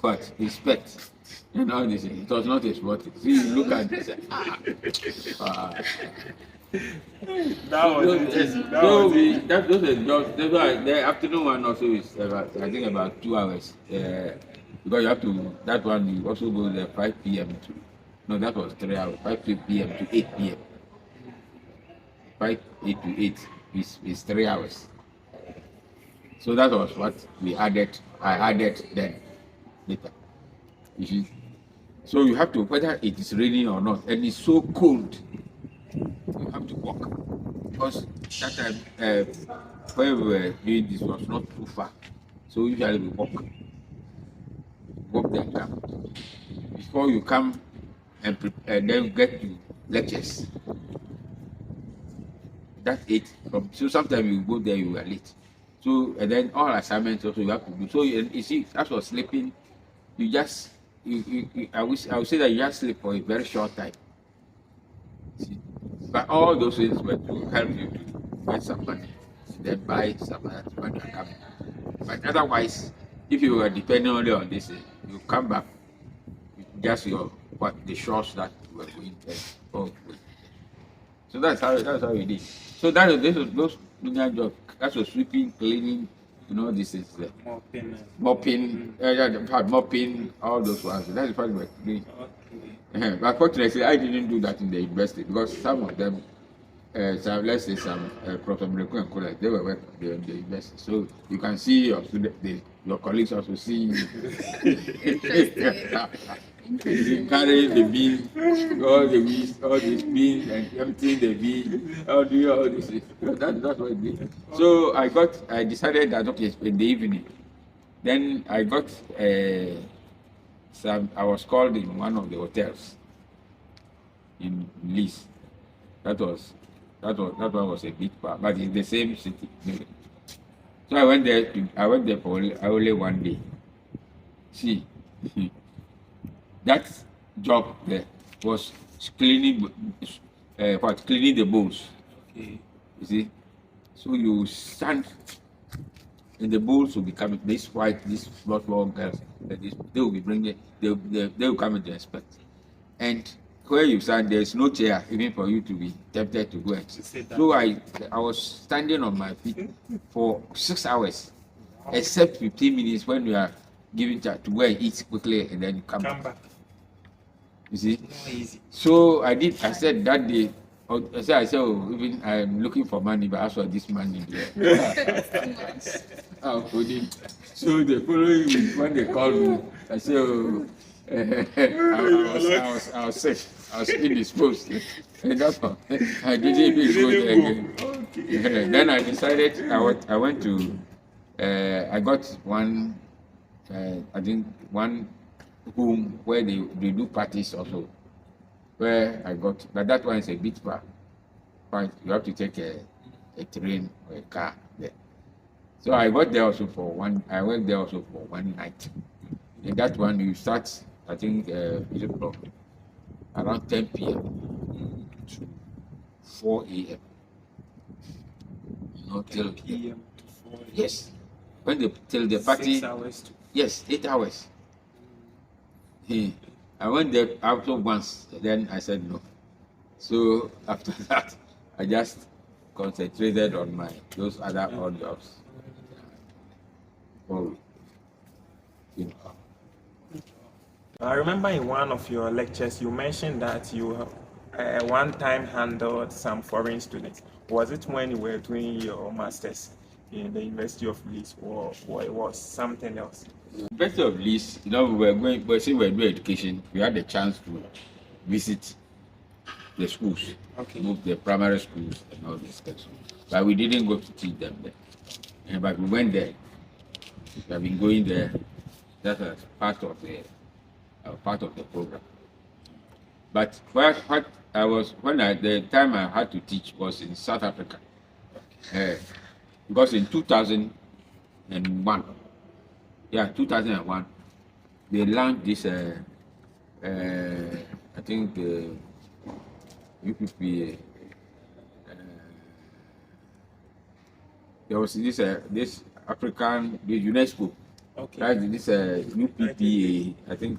what? Inspect and all this. It was not a sport. See, you look at this. That was it. That was it. Those are jobs. That's why the afternoon one also is about, I think about 2 hours. Because you have to, that one you also go there 5 p.m. to, no, that was 3 hours, 5 p.m. to 8 p.m. 8 to 8 is 3 hours. So that was what I added then later. You see? So you have to, whether it is raining or not, and it's so cold, you have to walk. Because that time, when we were doing this was not too far. So usually we walk there and come. Before you come and then get to lectures. That's it. So sometimes you go there, you are late. So and then all assignments also you have to do. So you see, as for sleeping, you just I would say that you just sleep for a very short time. See? But all those things were to help you to get some money, then buy some when you are coming. But otherwise, if you were depending only on this, you come back with just the shorts that you were going there. So that's how you did. So those union jobs. That's what sweeping, cleaning, this is mopping, all those ones. That's what we're doing. Okay. But fortunately, I didn't do that in the university because some of them, let's say some Professor Mreku and Kola, they were working in the university. So you can see your your colleagues also see you. You carry the bin, all these beans and emptying the bin, all this. That's what it did. So I decided that okay, in the evening. Then I got I was called in one of the hotels in Leeds. That one was a big part, but it's the same city. So I went there for only one day. See, that job there was cleaning cleaning the bowls. Okay. You see, so you stand in the bowls will be coming. These small girls, they will be bringing. They will come in to inspect. And where you stand, there is no chair even for you to be tempted to go and sit. So I was standing on my feet for 6 hours, except 15 minutes when you are given to go and eat quickly and then you come back. You see? Not easy. So I said that day, even I'm looking for money, but as for this money there. So the following week when they called me, I said, I was sick. I was indisposed. And that's all. I didn't even go there again. Okay. Then I decided I went to I got one I think one home where they do parties also. Where I got, but that one is a bit far. Right, you have to take a train or a car there. So I went there also for one night. And that one you start, I think, around 10 p.m. to 4 a.m. Till 10 p.m. to 4 a.m. Yes, till the party. 6 hours. Yes, 8 hours. I went there after once, then I said no. So after that, I just concentrated on those other odd jobs. I remember in one of your lectures you mentioned that you one time handled some foreign students. Was it when you were doing your masters in the University of Leeds, or it was something else? University of Leeds, we were going, but since we were doing education, we had the chance to visit the schools, move the primary schools and all these things. But we didn't go to teach them there. But we went there. We have been going there. That was part of the program. But what I was the time I had to teach was in South Africa, because in 2001, 2001, they launched this. I think the UPPA. There was this African, the UNESCO. Okay. Right, this UPPA. I think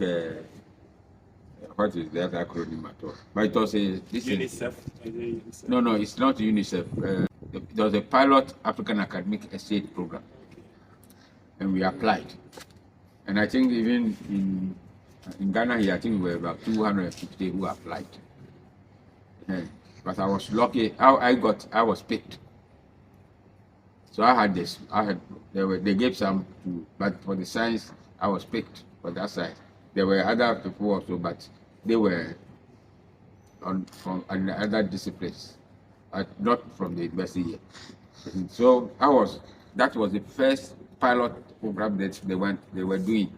what is that acronym at all? But it was this UNICEF. No, it's not UNICEF. It was a pilot African academic exchange program, and we applied. And I think even in Ghana here, I think we were about 250 who applied. But I was lucky. I was picked. So I had this. They gave some, but for the science, I was picked for that side. There were other people also, but they were from other disciplines, not from the university yet. So that was the first pilot program that they were doing.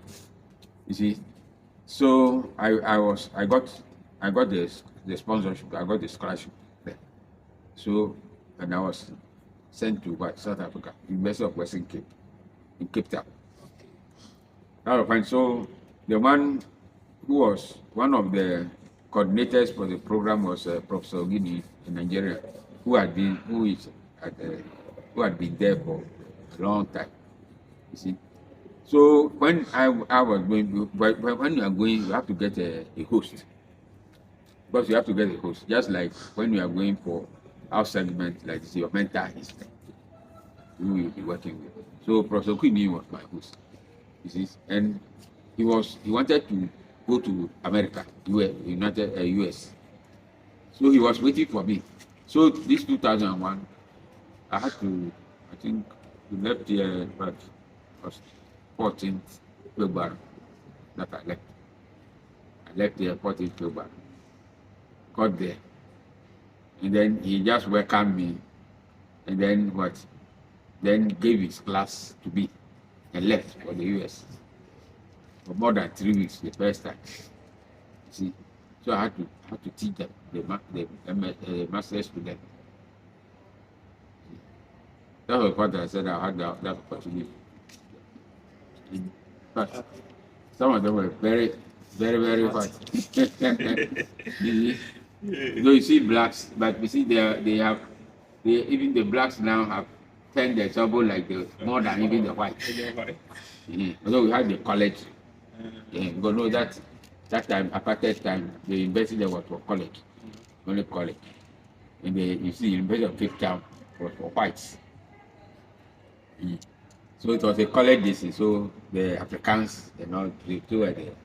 You see, so I got the sponsorship. I got the scholarship there. So, and I was sent to South Africa, University of Western Cape, in Cape Town. So the one who was one of the coordinators for the program was Professor Ogini in Nigeria, who had been there for a long time. You see, so when I was going, when you are going, you have to get a host, because you have to get a host. Just like when you are going for our segment, like this, your mentor is there, who will be working with. So Professor Ogini was my host. You see, and he wanted to go to America, US. So he was waiting for me. So this 2001, I had to, I think, we left here, but it was 14th February that I left. I left here 14th February. Got there. And then he just welcomed me. And then Then gave his class to me and left for the US. For more than 3 weeks the first time. See, so I had to teach them the master's to them. That was what I said. I had that opportunity. But some of them were very, very, very fast. You see blacks, but you see even the blacks now have turned the trouble like more than even the whites. Although we had the college. Because know that time, apartheid time, the university there was for college, only college. And you see, the University of Cape Town was for whites. So it was a college district, so the Africans and all, they too were there.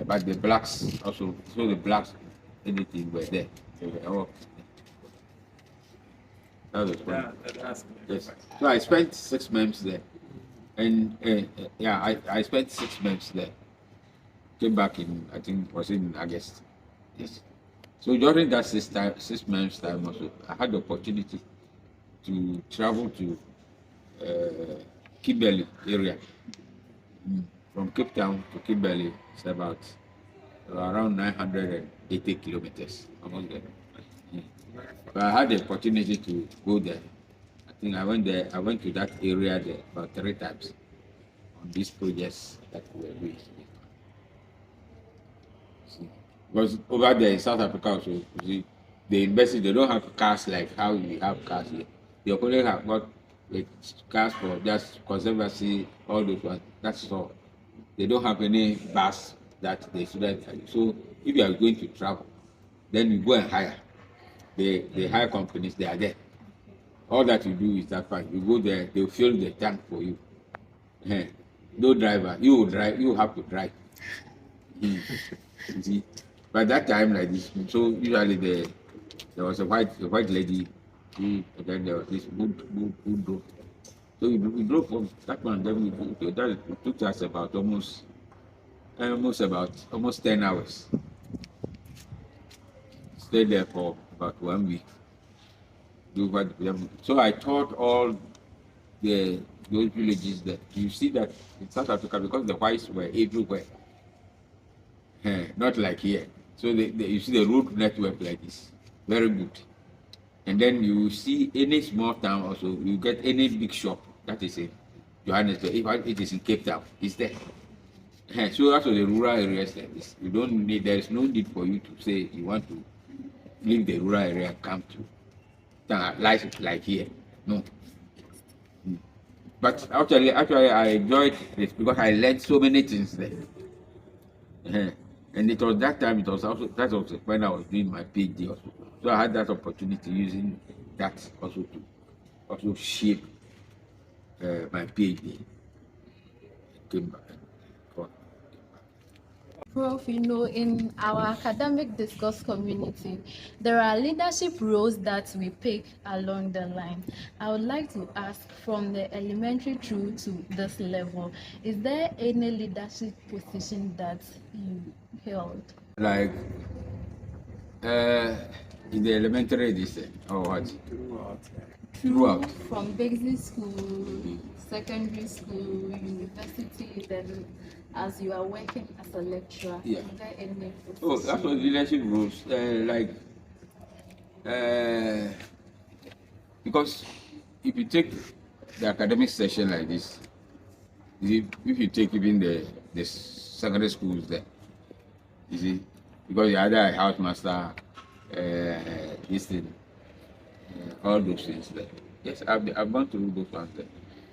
But the blacks also, so the blacks, anything were there. They were all that was fun. Yes. So I spent 6 months there. And I spent 6 months there. Came back I think it was in August. Yes. So during that 6 months time also, I had the opportunity to travel to Kimberley area. From Cape Town to Kimberley, it's about around 980 kilometers, almost there. But I had the opportunity to go there. I think I went there. I went to that area there about 3 times on these projects that we were doing. Because over there in South Africa also, you see, the university, they don't have cars like how we have cars here. They only have got like cars for just conservancy, all those ones. That's all. They don't have any bus that the students have. So if you are going to travel, then you go and hire. The hire companies, they are there. All that you do is that fine. You go there, they'll fill the tank for you. No driver, you will drive, you have to drive. You see, by that time like this, so usually there was a white lady who, and then there was this who drove. So we drove from that one, then it took us about almost 10 hours. Stayed there for about 1 week. So I taught all those villages that you see that in South Africa, because the whites were everywhere, not like here. So you see the road network like this, very good. And then you see any small town also, you get any big shop that is in Johannesburg. If it is in Cape Town, it's there. So that's what the rural areas like this. You don't need. There is no need for you to say you want to leave the rural area and come to town like here. No. But actually, I enjoyed this because I learned so many things there. And it was that time. That was when I was doing my PhD also. So I had that opportunity using that also to shape my PhD. Came back. Prof, in our academic discourse community, there are leadership roles that we pick along the line. I would like to ask, from the elementary through to this level, is there any leadership position that you held? Like in the elementary distance or what? Throughout. From basic school, secondary school, university, then as you are working as a lecturer, Yeah. is there any position? Oh, that's what leadership roles. Because if you take the academic session like this, if you take even the secondary schools there, you see, because you're either a house master, this thing, all those things there. Yes, I've gone through those ones there.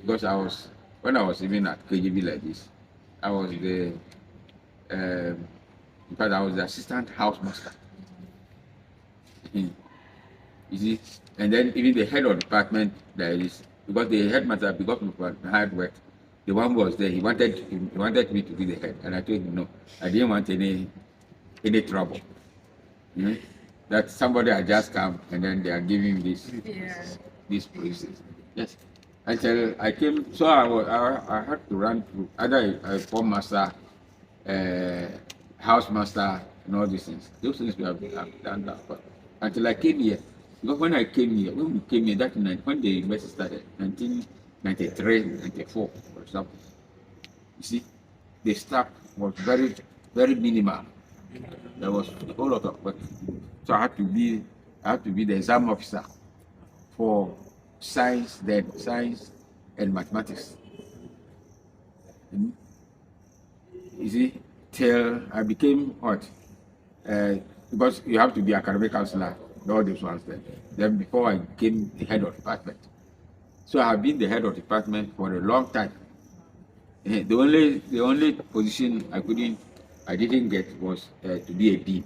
Because when I was even at KGB like this, I was in fact, I was the assistant house master. You see, and then even the head of department there is, because the headmaster, because of my hard work, the one who was there, he wanted me to be the head, and I told him no, I didn't want any trouble. That somebody had just come and then they are giving these places. Yes. Until I came, so I had to run through either a form master, house master, and all these things. Those things we have done that. But until I came here, because when we came here that night, when the university started, 1993, 94, for example, you see, the staff was very, very minimal. There was a whole lot of work. So I had to be the exam officer for science and mathematics. You see, till I became what? Because you have to be academic counselor, all these ones then. Then before I became the head of department. So I have been the head of department for a long time. The only position I didn't get was to be a dean.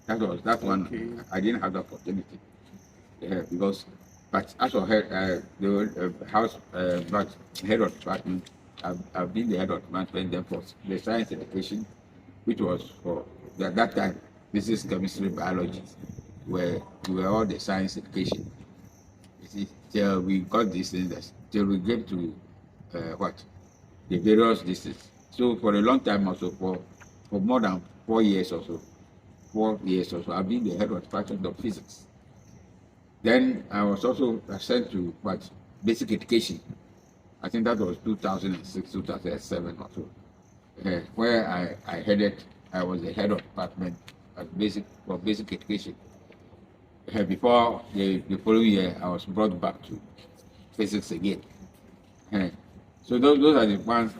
That one. Okay. I didn't have the opportunity but as for head head of department, I've been the head of department then for the science education, which was for that time physics, chemistry, biology, where we were all the science education. You see, till we got these things, till we get to the various districts. So for a long time also, for more than 4 years or so, I've been the head of department of physics. Then I was also sent to basic education. I think that was 2006, 2007 or so, where I was the head of department for basic education. Before the following year, I was brought back to physics again. So those are the ones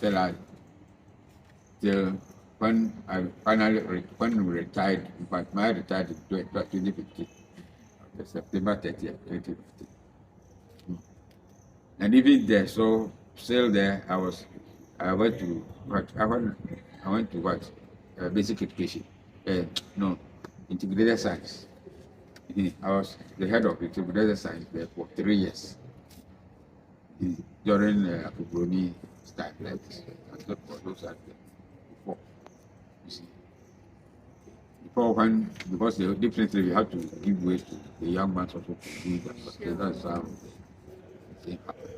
till when we retired. In fact, I retired in 2015. September 30th, 2015. And even there, so still there, I went to basic education. Integrated science. I was the head of integrated science there for 3 years. During Akubroni time, like this. I got for those before. before when, because definitely you have to give way to the young man also to do that. So that's how it happened.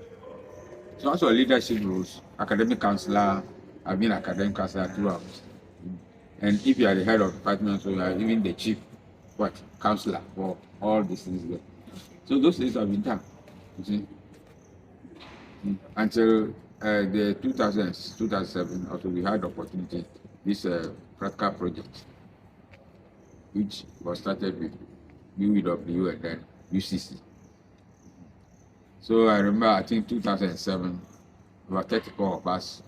So also leadership roles, academic counselor, I've been academic counselor throughout. And if you are the head of department, so you are even the chief counselor for all these things there. So those things have been done. You see. Until the 2000s, 2007, also we had opportunity, this practical project, which was started with UW and then UCC. So I remember, I think 2007, about 34 of us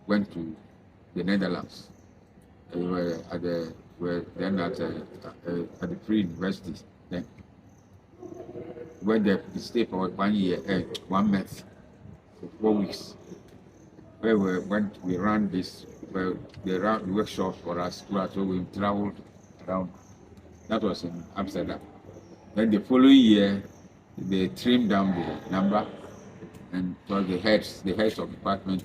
went to the Netherlands. We were at the Free University then. Went there to stay for 1 year, 1 month, 4 weeks. Where we ran this, they ran the workshops for us, so we traveled around. That was in Amsterdam. Then the following year, they trimmed down the number, and it was the heads of department,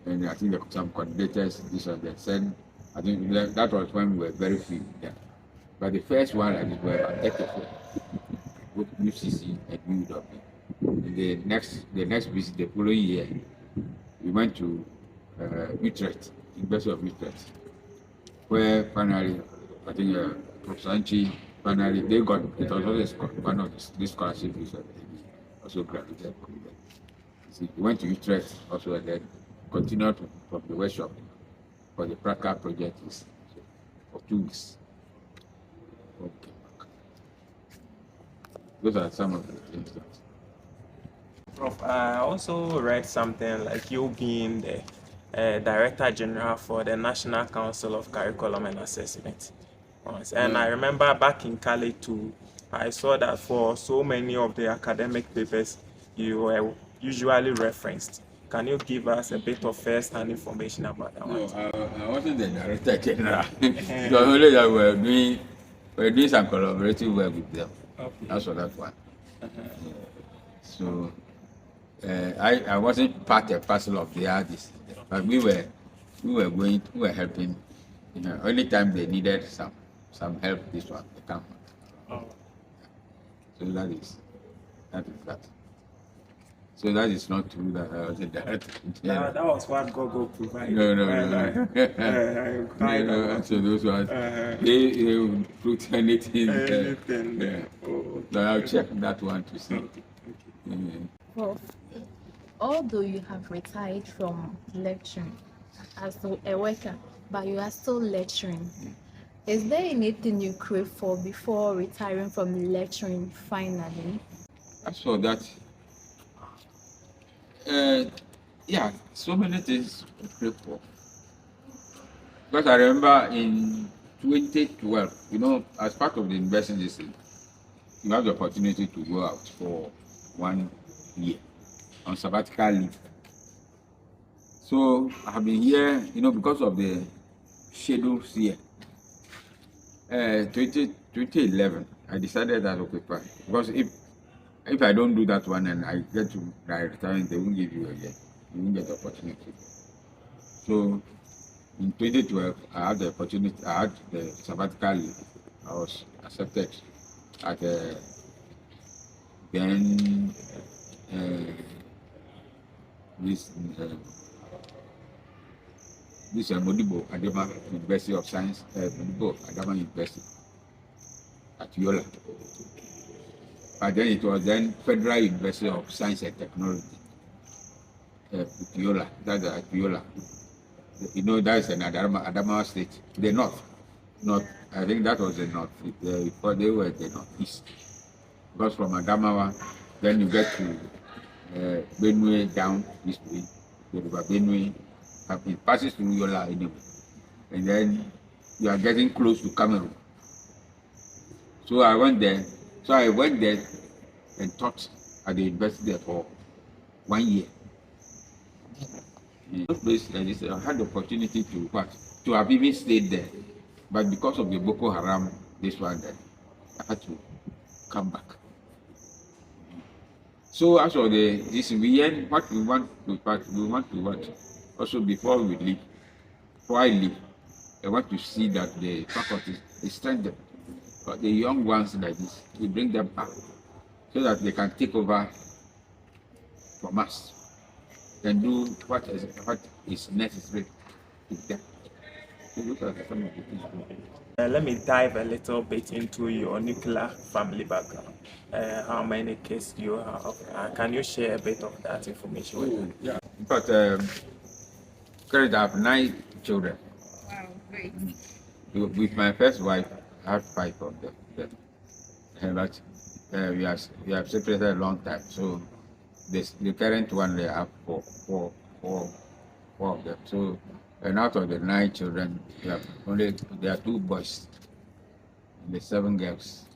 and I think there were some coordinators, this or that. Said, I think that was when we were very few. Yeah. But the first one, I think, were about 34, both UCC and UW. The next visit, the following year, we went to Utrecht, University of Utrecht, where finally, I think Professor Anchi, finally, they got, it was always one of the scholarship also graduated from there. So we went to Utrecht also, and then continued from the workshop for the practical project for 2 weeks. Okay. Those are some of the things that. Prof, I also read something like you being the Director General for the National Council of Curriculum and Assessment. And I remember back in Taale too, I saw that for so many of the academic papers you were usually referenced. Can you give us a bit of first-hand information about that one? No, I wasn't the Director General. It was only that we were doing some collaborative work with them. Okay. That's what that one. So I wasn't part and parcel of the artists, but we were helping. You know, only time they needed some help, this one they come. Oh. So that is that. So that is not true that I was a director. That was what Gogo provided. No. No. So those ones, they would put anything. Yeah. Oh. So I'll check that one to see. Prof, although you have retired from lecturing as a worker, but you are still lecturing, is there anything you crave for before retiring from lecturing finally? As for that, yeah, so many things to crave for. But I remember in 2012, you know, as part of the university, you have the opportunity to go out for 1 year on sabbatical leave. So I have been here, you know, because of the schedules here. 2011, I decided that okay, fine. Because if I don't do that one and I get to retire, they won't give you again. You won't get the opportunity. So in 2012, I had the opportunity. I had the sabbatical leave. I was accepted at then this Modibo Adama University of Science, Modibo Adama University at Yola. But then it was then Federal University of Science and Technology at Yola. That's at Yola. You know, that's in Adamawa State, the north. I think that was the north. Before they were the northeast. Because from Adamawa, then you get to Benue down this way, the river Benue. It passes through Yola anyway, and then you are getting close to Cameroon. So I went there and taught at the university for 1 year. In those places, I had the opportunity to have even stayed there, but because of the Boko Haram, this one, then I had to come back. So as for this weekend, what we want to what? Also before I leave, I want to see that the faculty is strengthened. But the young ones like this, we bring them up so that they can take over from us and do what is necessary with them. So those are some of the things. Let me dive a little bit into your nuclear family background. How many kids do you have? Can you share a bit of that information with me? Yeah. In fact, currently I have 9 children. Wow, great. With my first wife, I had 5 of them. But we have separated a long time. So the current one, they have four of them. So, and out of the 9 children, there are 2 boys and the 7 girls.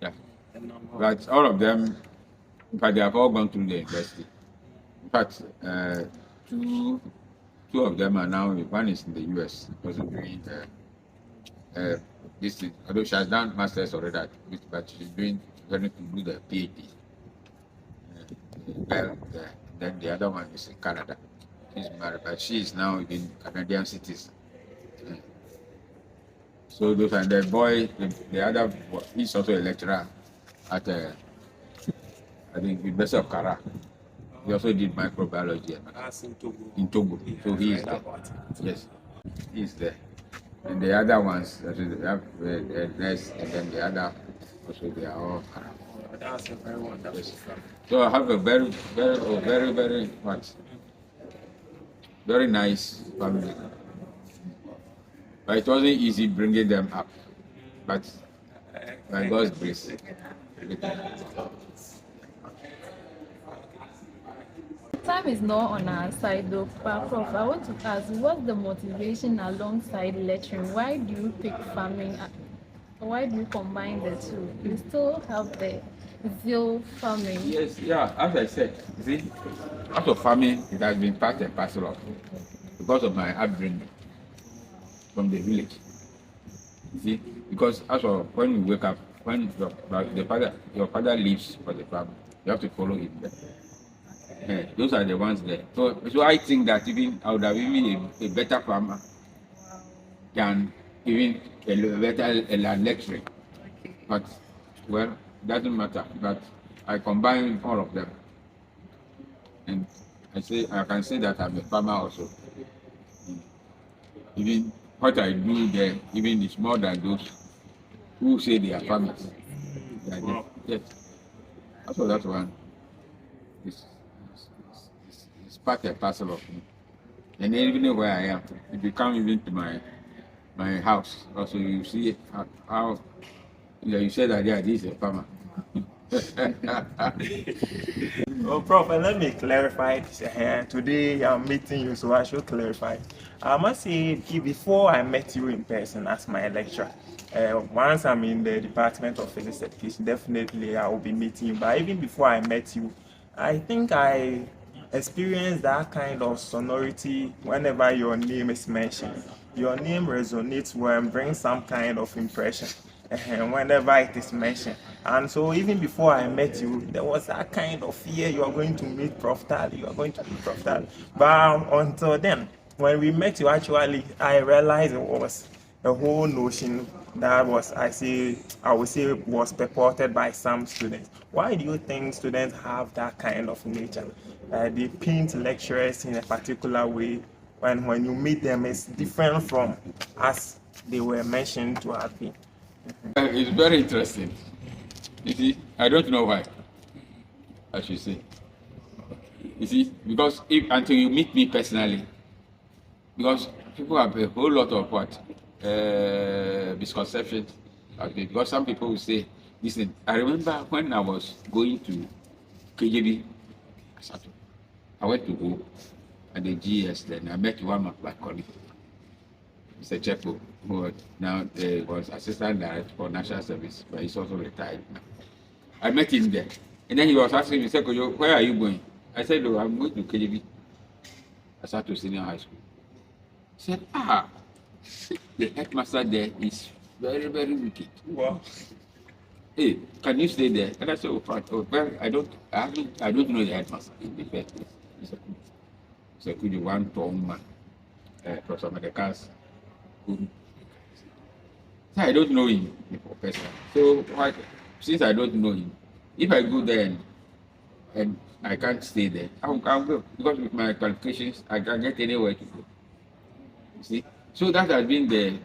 Yeah. But all of them, in fact, they have all gone through the university. In fact, two of them are now, one is in the US, also doing this thing. Although she has done masters already, but she's going to do the PhD. Then the other one is in Canada. She's married, but she is now in Canadian citizen. So those are the boy. The other boy, he's also a lecturer at I think University of Kara. He also did microbiology in Togo. So he is there. Yes, he is there. And the other ones, they have a nurse, and then the other also they are all Kara. That's a very wonderful. Yes. So I have a very very nice family. But it wasn't easy bringing them up. But by God's grace. Time is not on our side though, but Prof, I want to ask, what's the motivation alongside lecturing? Why do you pick farming? Why do you combine the two? You still have the zeal farming. Yes, yeah, as I said, see, out of farming, it has been part and parcel of because of my upbringing from the village. See, because as of when you wake up, when your father leaves for the farm, you have to follow him there. Yeah, those are the ones there. So I think that even I would have even a better farmer than even a better lecturer. But well, it doesn't matter. But I combine all of them, and I can say that I'm a farmer also. Even what I do there, even is more than those who say they are farmers. Wow. Yes. Also that one is part and parcel of me. And even where I am, if you come even to my house, also you see how you said that this is a farmer. Well, Prof, let me clarify this here. Today I'm meeting you, so I should clarify. I must say, before I met you in person as my lecturer, once I'm in the Department of Physics Education, definitely I will be meeting you. But even before I met you, I think I experienced that kind of sonority whenever your name is mentioned. Your name resonates well and brings some kind of impression whenever it is mentioned. And so even before I met you, there was that kind of fear you are going to meet Prof. Taale, you are going to meet Prof. Taale. But until then, when we met you, actually, I realized it was a whole notion that was, I would say, was purported by some students. Why do you think students have that kind of nature? They paint lecturers in a particular way when you meet them, it's different from as they were mentioned to have been. It's very interesting. You see, I don't know why, I should say. You see, because until you meet me personally, because people have a whole lot of misconceptions. Okay, because some people will say, listen, I remember when I was going to KJB, I went to go at the GS, then I met one of my colleagues, Mr. Chepo, who now was Assistant Director for National Service, but he's also retired now. I met him there, and then he was asking me, Sekojo, where are you going? I said, oh, I'm going to KJB. I started to senior high school. He said, the headmaster there is very, very wicked. Wow. Hey, can you stay there? And I said, well, I don't know the headmaster in the first place. He said, one tall man. Professor Medecas. So I don't know him, the professor. So what, since I don't know him, if I go there and I can't stay there, I'll go because with my qualifications, I can get anywhere to go. You see, so that has been the,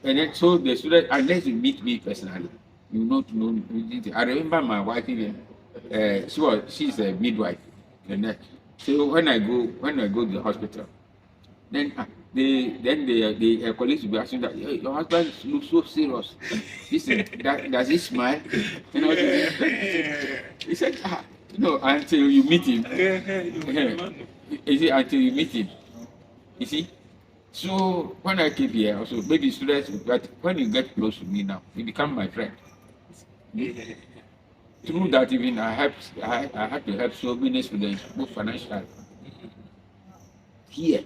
and then so the student unless you meet me personally, you not know. I remember my wife even, she's a midwife, and so when I go to the hospital, then the colleagues will be asking that your husband looks so serious. Does he smile? You know, he said, until you meet him. Is it until you meet him? You see? So when I came here, also maybe students, but when you get close to me now, you become my friend. Through that, even I had to help so many students, both financially. Here.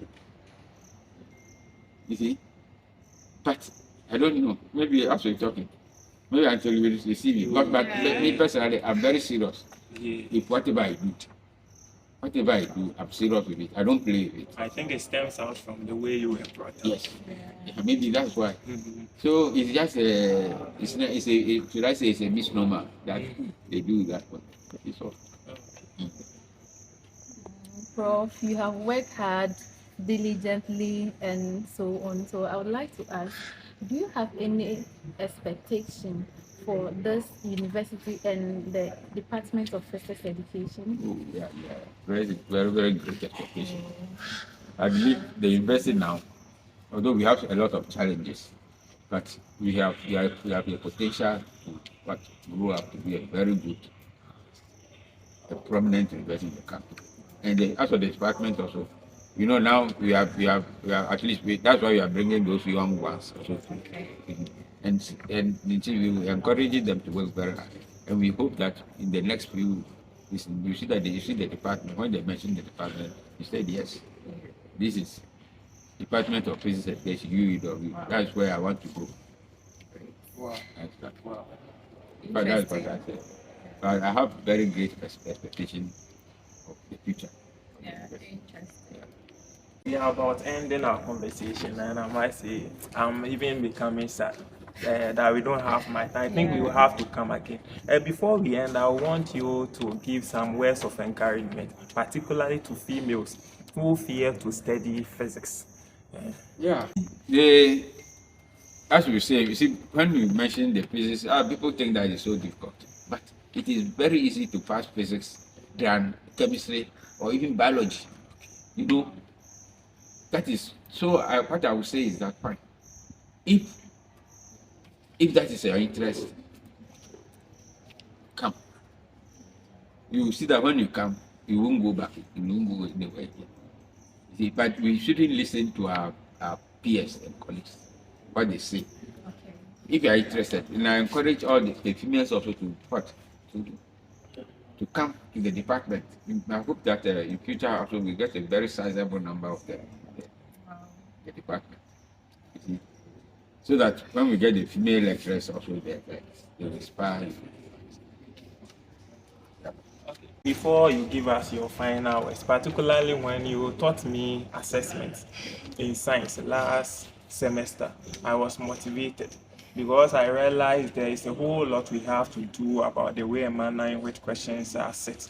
You see? But I don't know. Maybe as we're talking, maybe until you receive me. But me personally, I'm very serious. If whatever I do, I'm serious with it. I don't play with it. I think it stems out from the way you were brought up. Yes. Yeah, maybe that's why. So it's just should I say it's a misnomer that they do that one. It's all. Prof, you have worked hard, diligently, and so on. So I would like to ask, do you have any expectation for this university and the Department of Physics Education? Oh, yeah. Very, very, very great expectation. I believe the university now, although we have a lot of challenges, but we have the potential to grow up to be a very good, a prominent university in the country. And as for the department also, now we have at least that's why we are bringing those young ones also and we will encouraging them to work very hard. And we hope that in the next few, you see the department. When they mention the department, you said yes, this is Department of Physics Education, UEW. That's where I want to go. Wow. Wow. But that's what I said. But I have very great expectation of the future. Yeah, interesting. We are about ending our conversation, and I might say I'm even becoming sad that we don't have my time. I think we will have to come again. Before we end, I want you to give some words of encouragement, particularly to females who fear to study physics. As we say, you see, when we mention the physics, people think that it's so difficult, but it is very easy to pass physics than chemistry or even biology. That is so. What I would say is that fine. If that is your interest, come. You will see that when you come, you won't go back. You won't go anywhere. See, but we shouldn't listen to our peers and colleagues, what they say. Okay. If you are interested, and I encourage all the females also to come to the department. I hope that in future also we get a very sizable number of them. The department, so that when we get the female lecturers also they inspire. Before you give us your final words, particularly when you taught me assessment in science last semester, I was motivated because I realized there is a whole lot we have to do about the way and manner in which questions are set.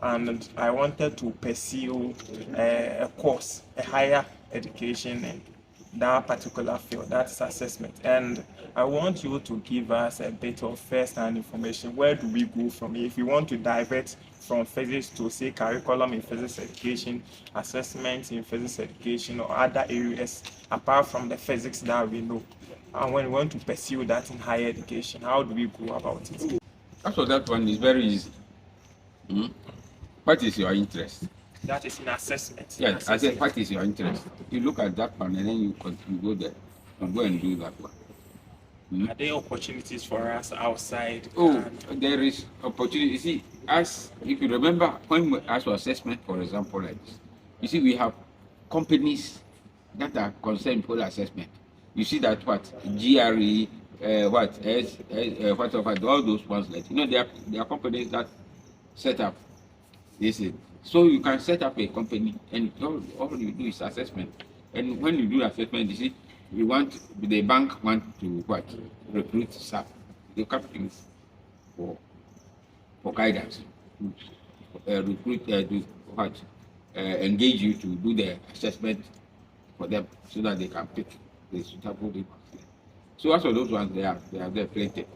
And I wanted to pursue a course, a higher education in that particular field, that's assessment. And I want you to give us a bit of first-hand information. Where do we go from here? If you want to divert from physics to, say, curriculum in physics education, assessment in physics education, or other areas apart from the physics that we know, and when we want to pursue that in higher education, how do we go about it? After that one is very easy. What is your interest? That is in assessment. Yes, I said, what is your interest? You look at that one and then you go there and go and do that one. Are there opportunities for us outside? There is opportunity. You see, if you remember, when we ask for assessment, for example, like this, you see, we have companies that are concerned with assessment. You see that GRE, all those ones, like, there are companies that set up this. So you can set up a company and all you do is assessment. And when you do assessment, you see, the bank want to what? Recruit staff. They come to you for guidance. Do what? Engage you to do the assessment for them so that they can pick the suitable people. So as for those ones, they are there plenty.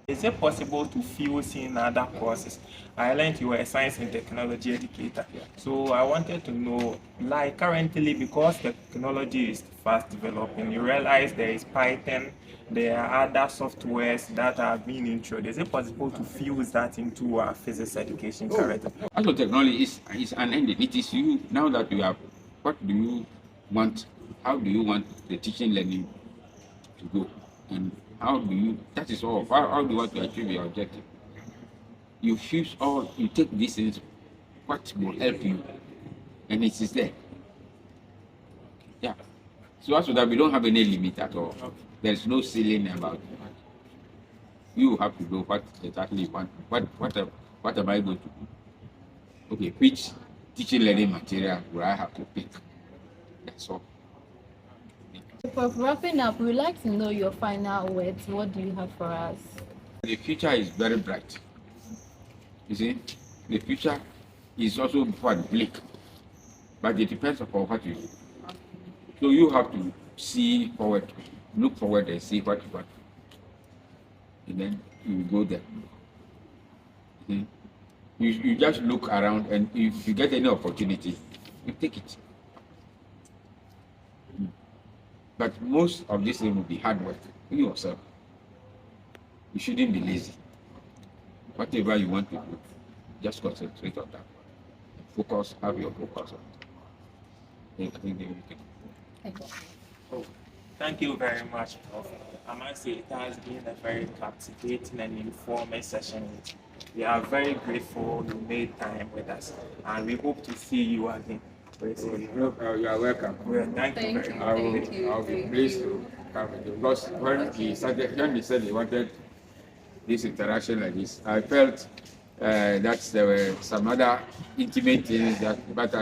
Is it possible to fuse in other courses? I learned you were a science and technology educator. So I wanted to know, like currently, because technology is fast developing, you realize there is Python, there are other softwares that are being introduced. Is it possible to fuse that into our physics education currently? Also, technology is unending. It is you, now that you have, what do you want? How do you want the teaching learning to go? And how do you, that is all. How do you want to achieve your objective? You fuse all, you take these things, what will help you, and it is there. Yeah. So as that we don't have any limit at all. There's no ceiling about it. You have to go what exactly you want. What am I going to do? Okay, which teaching learning material will I have to pick? That's all. For wrapping up, we'd like to know your final words. What do you have for us? The future is very bright. You see, the future is also quite bleak, but it depends upon what you do. So you have to see forward, look forward and see what you want. And then you go there. You just look around, and if you get any opportunity, you take it. But most of this thing will be hard work. You yourself. You shouldn't be lazy. Whatever you want to do, just concentrate on that. Focus, have your focus on it. I think they will take it. Oh, thank you very much, Prof. I must say it has been a very captivating and informative session. We are very grateful you made time with us, and we hope to see you again. You are welcome. Well, thank you very much. I'll be pleased to come with you. Because when he said he wanted this interaction like this, I felt that there were some other intimate things but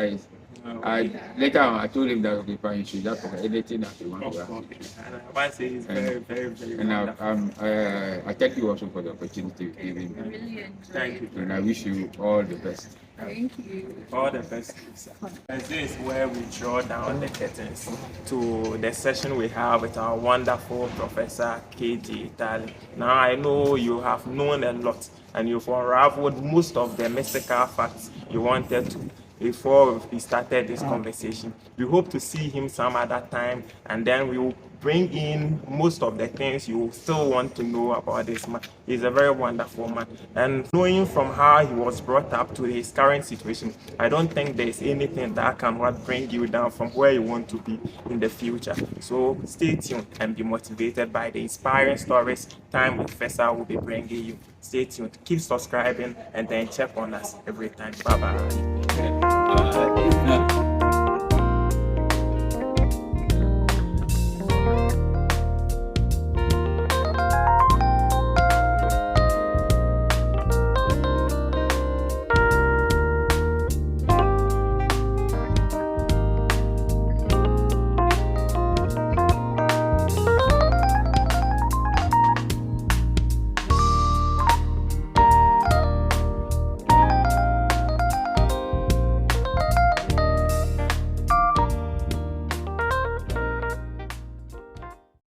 later on I told him that okay, fine, you should just forget anything that you want to ask. And I must say it's very, very, very And wonderful. I thank you also for the opportunity you've given me. Really Thank you. And I wish you all the best. Thank you. All the best, sir. And this is where we draw down the curtains to the session we have with our wonderful Professor K.G. Taale. Now, I know you have known a lot and you've unraveled most of the mystical facts you wanted to before we started this conversation. We hope to see him some other time, and then we will bring in most of the things you still want to know about this man. He's a very wonderful man, and knowing from how he was brought up to his current situation, I don't think there's anything that can bring you down from where you want to be in the future. So stay tuned and be motivated by the inspiring stories Time with PHESA will be bringing you. Stay tuned, keep subscribing, and then check on us every time. Bye bye.